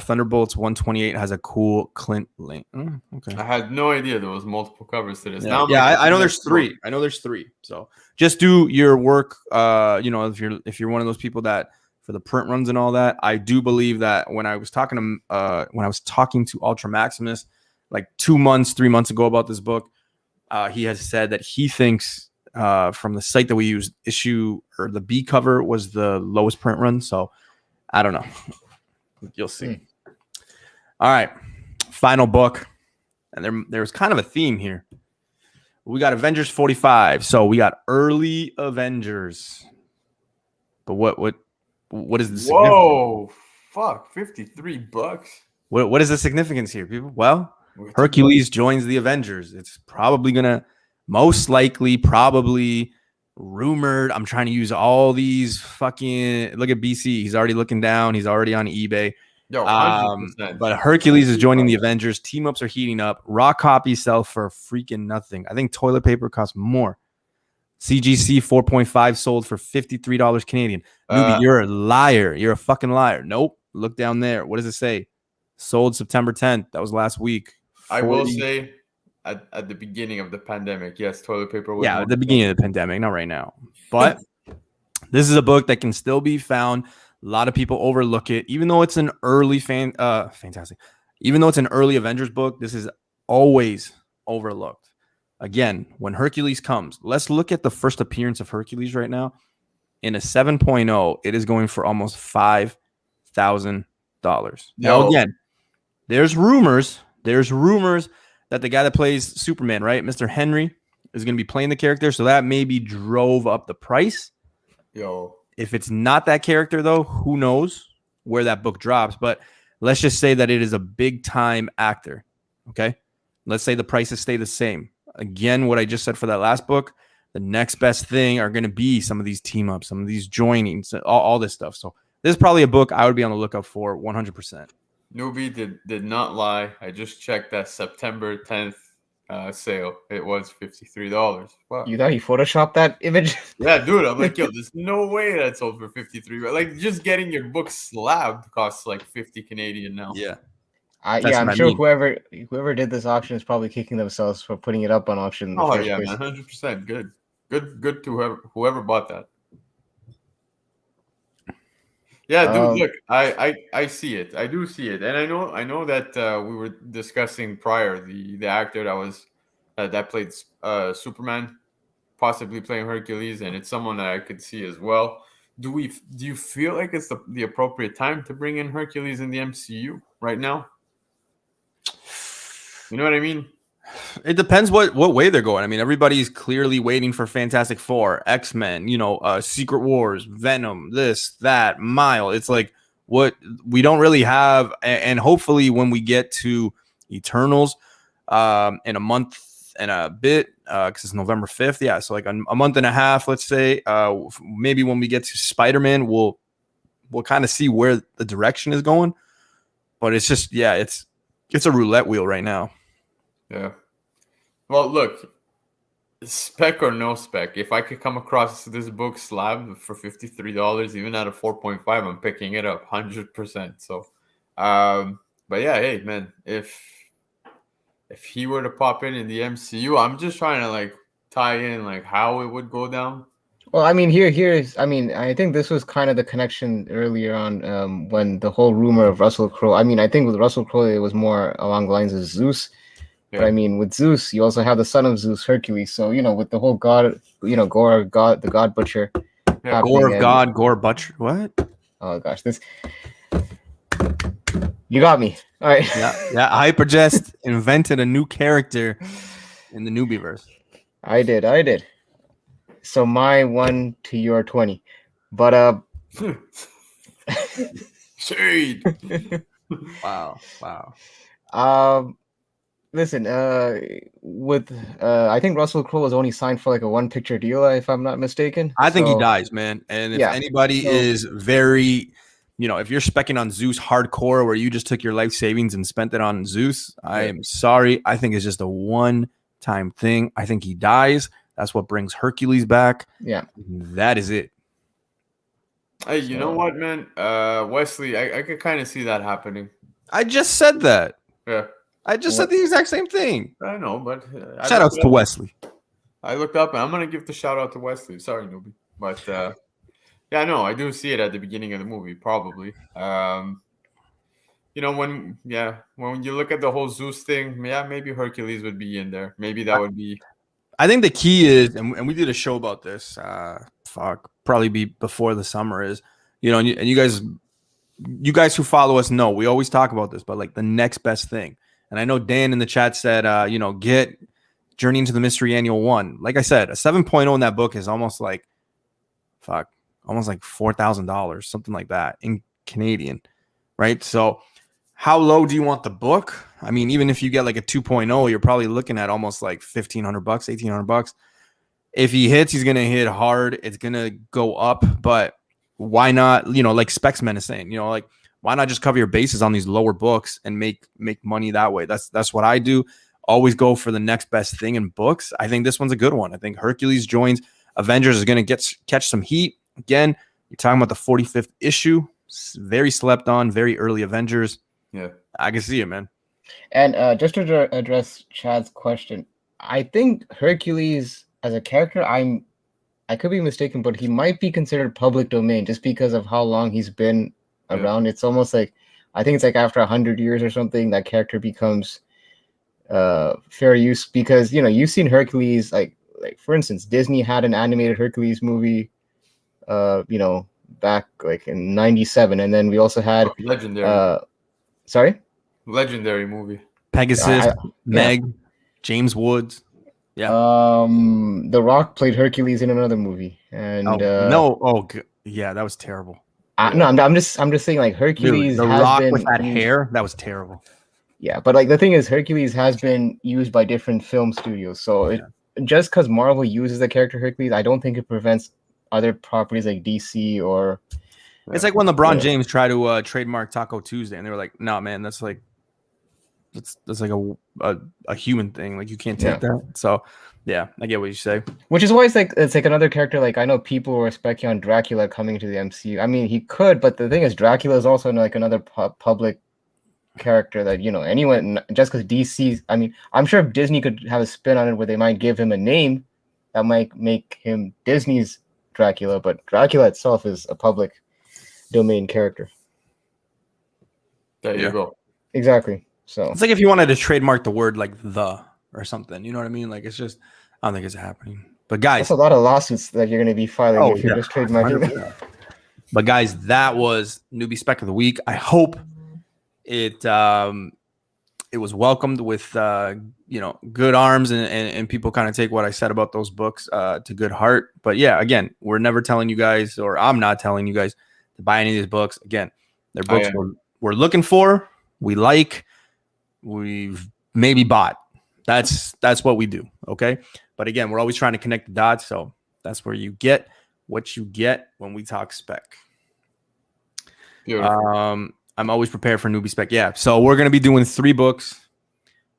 Thunderbolts 128 has a cool Clint link. Okay. I had no idea there was multiple covers to this. Yeah, I know there's 3. So just do your work. If you're one of those people that for the print runs and all that, I do believe that when I was talking to Ultra Maximus like 3 months ago about this book, he has said that he thinks from the site that we used, the B cover was the lowest print run. So I don't know. You'll see. All right. Final book. And there's kind of a theme here. We got Avengers 45. So we got early Avengers. But what is the significance? Whoa, fuck, $53. What is the significance here, people? Well, Hercules joins the Avengers. It's probably gonna probably rumored. I'm trying to use all these fucking look at BC. He's already looking down. He's already on eBay. Yo, but Hercules is joining the Avengers. Team ups are heating up. Raw copies sell for freaking nothing. I think toilet paper costs more. CGC 4.5 sold for $53 Canadian. Newbie, you're a liar. You're a fucking liar. Nope. Look down there. What does it say? sold September 10th. That was last week. I will 40 say at the beginning of the pandemic, yes, toilet paper was yeah, more at the beginning of the pandemic, not right now. But this is a book that can still be found. A lot of people overlook it, even though it's an early fantastic. Even though it's an early Avengers book, this is always overlooked. Again, when Hercules comes, let's look at the first appearance of Hercules right now. In a 7.0, it is going for almost $5,000. Now, again, there's rumors that the guy that plays Superman, right, Mr. Henry, is going to be playing the character, so that maybe drove up the price. If it's not that character, though, who knows where that book drops? But let's just say that it is a big-time actor, okay? Let's say the prices stay the same. Again, what I just said for that last book, the next best thing are going to be some of these team-ups, some of these joinings, all this stuff. So this is probably a book I would be on the lookout for 100%. Newbie did not lie. I just checked that September 10th sale. It was $53. Wow. You thought he photoshopped that image? Yeah, dude. I'm like, yo, there's no way that sold for 53. Like, just getting your book slabbed costs like 50 Canadian now. Yeah. I'm sure whoever did this auction is probably kicking themselves for putting it up on auction. Oh yeah, man, 100%. Good to whoever bought that. Yeah, dude. Look, I see it. I do see it, and I know that we were discussing prior the actor that played Superman, possibly playing Hercules, and it's someone that I could see as well. Do you feel like it's the appropriate time to bring in Hercules in the MCU right now? You know what I mean? It depends what way they're going. I mean, everybody's clearly waiting for Fantastic Four, X-Men, Secret Wars, Venom, this, that, Mile. It's like what we don't really have. And hopefully when we get to Eternals in a month and a bit, because it's November 5th. Yeah, so like a month and a half, let's say. Maybe when we get to Spider-Man, we'll kind of see where the direction is going. But it's just, it's a roulette wheel right now. Yeah. Well, look, spec or no spec, if I could come across this book slabbed for $53, even at a 4.5, I'm picking it up 100%. So, but yeah, hey, man, if he were to pop in the MCU, I'm just trying to like tie in like how it would go down. Well, I mean, I think this was kind of the connection earlier on when the whole rumor of Russell Crowe. I mean, I think with Russell Crowe, it was more along the lines of Zeus. Yeah. But I mean, with Zeus, you also have the son of Zeus, Hercules. So, with the whole god, Gore, God, the God Butcher. Yeah, Gore of God, Gore Butcher. What? Oh, gosh. You got me. All right. Yeah. Hyperjest invented a new character in the Newbieverse. I did. So my 1 to your 20. But, shade. Wow. Listen, I think Russell Crowe was only signed for like a one picture deal, if I'm not mistaken. I think he dies, man. And if anybody is very, if you're specking on Zeus hardcore, where you just took your life savings and spent it on Zeus, I am sorry. I think it's just a one-time thing. I think he dies. That's what brings Hercules back. Yeah, that is it. Hey, you know what, man? Wesley, I could kind of see that happening. I just said that. Yeah. I just said the exact same thing. I know, but shout outs to Wesley. I looked up, and I'm gonna give the shout out to Wesley. Sorry, Newbie, but yeah, no, I do see it at the beginning of the movie, probably. When you look at the whole Zeus thing, maybe Hercules would be in there. Maybe that would be. I think the key is, and we did a show about this. Probably be before the summer is, and you guys who follow us know we always talk about this, but like the next best thing. And I know Dan in the chat said, get Journey into the Mystery Annual 1. Like I said, a 7.0 in that book is almost like $4,000, something like that in Canadian, right? So how low do you want the book? I mean, even if you get like a 2.0, you're probably looking at almost like $1,500, $1,800. If he hits, he's going to hit hard. It's going to go up, but why not, like Specsman is saying, why not just cover your bases on these lower books and make money that way? That's what I do. Always go for the next best thing in books. I think this one's a good one. I think Hercules joins Avengers is going to catch some heat. Again, you're talking about the 45th issue. Very slept on, very early Avengers. Yeah. I can see it, man. And just to address Chad's question, I think Hercules as a character, I could be mistaken, but he might be considered public domain just because of how long he's been around. It's almost like, I think it's like after 100 years or something, that character becomes fair use, because you've seen Hercules, like for instance, Disney had an animated Hercules movie back like in 97, and then we also had legendary sorry, legendary movie, Pegasus, Meg, James Woods. Yeah. The Rock played Hercules in another movie, and yeah, that was terrible. No, I'm just saying, like, Hercules the has Rock been with that used, hair, that was terrible. Yeah, but like the thing is, Hercules has been used by different film studios, so just because Marvel uses the character Hercules, I don't think it prevents other properties like DC or. It's like when LeBron James tried to trademark Taco Tuesday, and they were like, "No, man, that's like a human thing. Like, you can't take that." So, yeah, I get what you say. Which is why it's like another character. Like, I know people were speculating on Dracula coming to the MCU. I mean, he could, but the thing is, Dracula is also like another public character that anyone, just because DC. I mean, I'm sure Disney could have a spin on it where they might give him a name that might make him Disney's Dracula, but Dracula itself is a public domain character. There you go. Exactly. So it's like if you wanted to trademark the word like "the" or something, you know what I mean? Like, it's just, I don't think it's happening. But guys, that's a lot of lawsuits that you're going to be filing if you're just trademarking. But guys, that was Newbie Spec of the Week. I hope it was welcomed with good arms, and people kind of take what I said about those books to good heart. But yeah, again, we're never telling you guys, or I'm not telling you guys to buy any of these books. Again, they're books we're looking for, we like, we've maybe bought. That's what we do. Okay. But again, we're always trying to connect the dots. So that's where you get what you get when we talk spec. Beautiful. I'm always prepared for Newbie Spec. Yeah. So we're going to be doing 3 books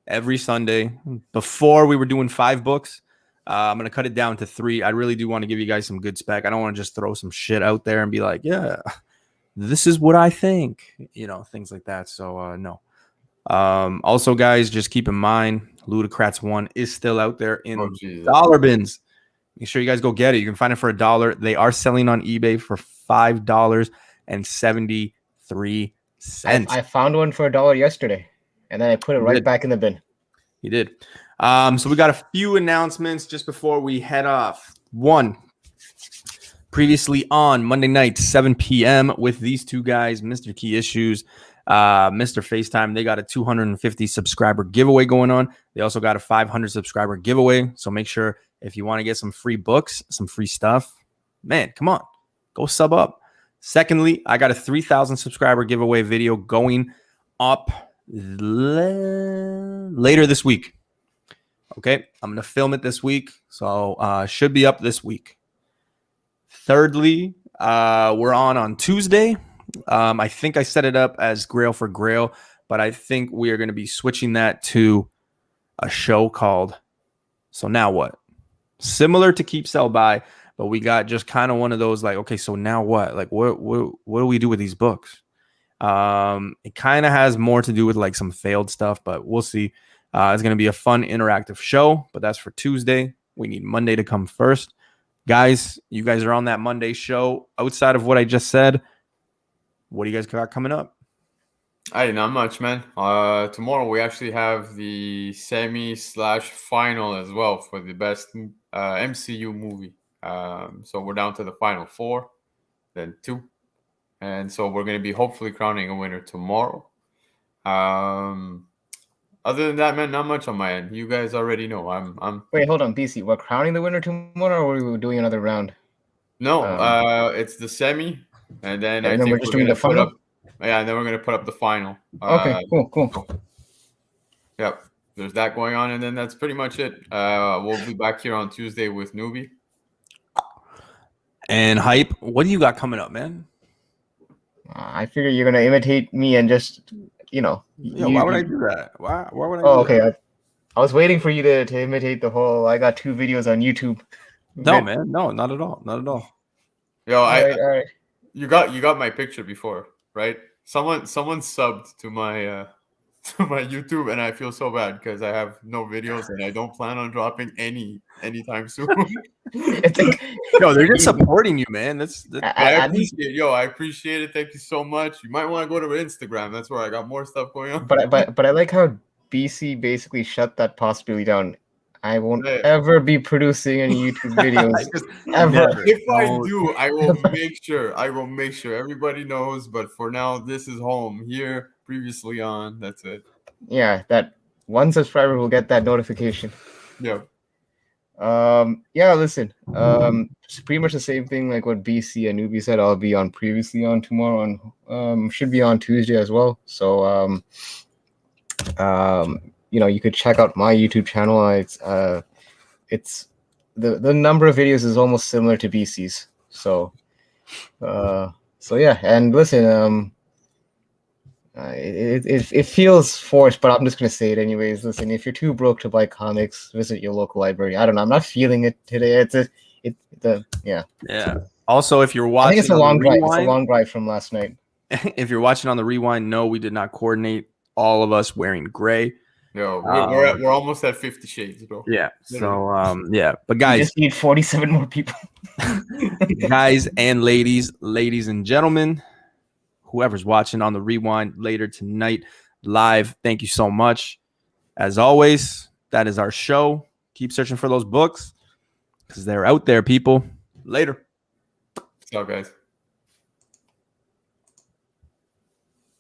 every Sunday. Before we were doing 5 books. I'm going to cut it down to 3. I really do want to give you guys some good spec. I don't want to just throw some shit out there and be like, yeah, this is what I think, things like that. So no. Also, guys, just keep in mind, Ludocrats 1 is still out there in dollar bins. Make sure you guys go get it. You can find it for $1. They are selling on eBay for $5.73. I found one for $1 yesterday, and then I put it back in the bin. You did. So we got a few announcements just before we head off. One, previously on Monday night, 7 p.m. with these two guys, Mr. Key Issues, Mr. FaceTime. They got a 250 subscriber giveaway going on. They also got a 500 subscriber giveaway. So make sure if you want to get some free books, some free stuff, man, come on, go sub up. Secondly, I got a 3,000 subscriber giveaway video going up later this week. Okay, I'm going to film it this week, so should be up this week. Thirdly, we're on Tuesday. I think I set it up as Grail for Grail, but I think we are going to be switching that to a show called So Now What? Similar to Keep Sell Buy, but we got just kind of one of those like, okay, so now what? Like, what do we do with these books? It kind of has more to do with like some failed stuff, but we'll see. It's going to be a fun interactive show, but that's for Tuesday. We need Monday to come first. Guys, you guys are on that Monday show. Outside of what I just said, what do you guys got coming up? Hey, not much, man. Tomorrow we actually have the semi/final as well for the best MCU movie. So we're down to the final 4, then 2. And so we're going to be hopefully crowning a winner tomorrow. Other than that, man, not much on my end. You guys already know. I'm. Wait, hold on, BC. We're crowning the winner tomorrow, or are we doing another round? No, it's the semi, and then I think we're just doing the final. And then we're gonna put up the final. Okay, cool. Yep, there's that going on, and then that's pretty much it. We'll be back here on Tuesday with Newbie. And Hype, what do you got coming up, man? I figure you're gonna imitate me and just, why would I do that? Why would I? Okay. I was waiting for you to imitate the whole. I got 2 videos on YouTube. No, man, no, not at all. Yo, all right. You got my picture before, right? someone subbed to my to my YouTube, and I feel so bad because I have no videos and I don't plan on dropping anytime soon. It's like, Yo, they're just supporting you, man. That's I appreciate it. Thank you so much. You might want to go to Instagram. That's where I got more stuff going on. but I like how BC basically shut that possibility down. I won't Yeah. ever be producing any YouTube videos ever. never. If I do, I will make sure. I will make sure everybody knows. But for now, this is home. Here, previously on. That's it. Yeah, that one subscriber will get that notification. Yeah. Yeah, listen. It's pretty much the same thing like what BC and Newbie said. I'll be on previously on tomorrow, and should be on Tuesday as well. So you know, you could check out my YouTube channel. It's the number of videos is almost similar to BC's. So yeah, and listen, it feels forced, but I'm just gonna say it anyways. Listen, if you're too broke to buy comics, visit your local library. I don't know. I'm not feeling it today. Yeah. Also, if you're watching, I think it's a long drive. It's a long drive from last night. If you're watching on the rewind, no, we did not coordinate. All of us wearing gray. Yo, we're almost at 50 shades, bro. Yeah. So yeah, but You guys, just need 47 more people. guys and ladies and gentlemen, whoever's watching on the rewind later tonight live, thank you so much. As always, that is our show. Keep searching for those books because they're out there, people. Later. What's up, guys?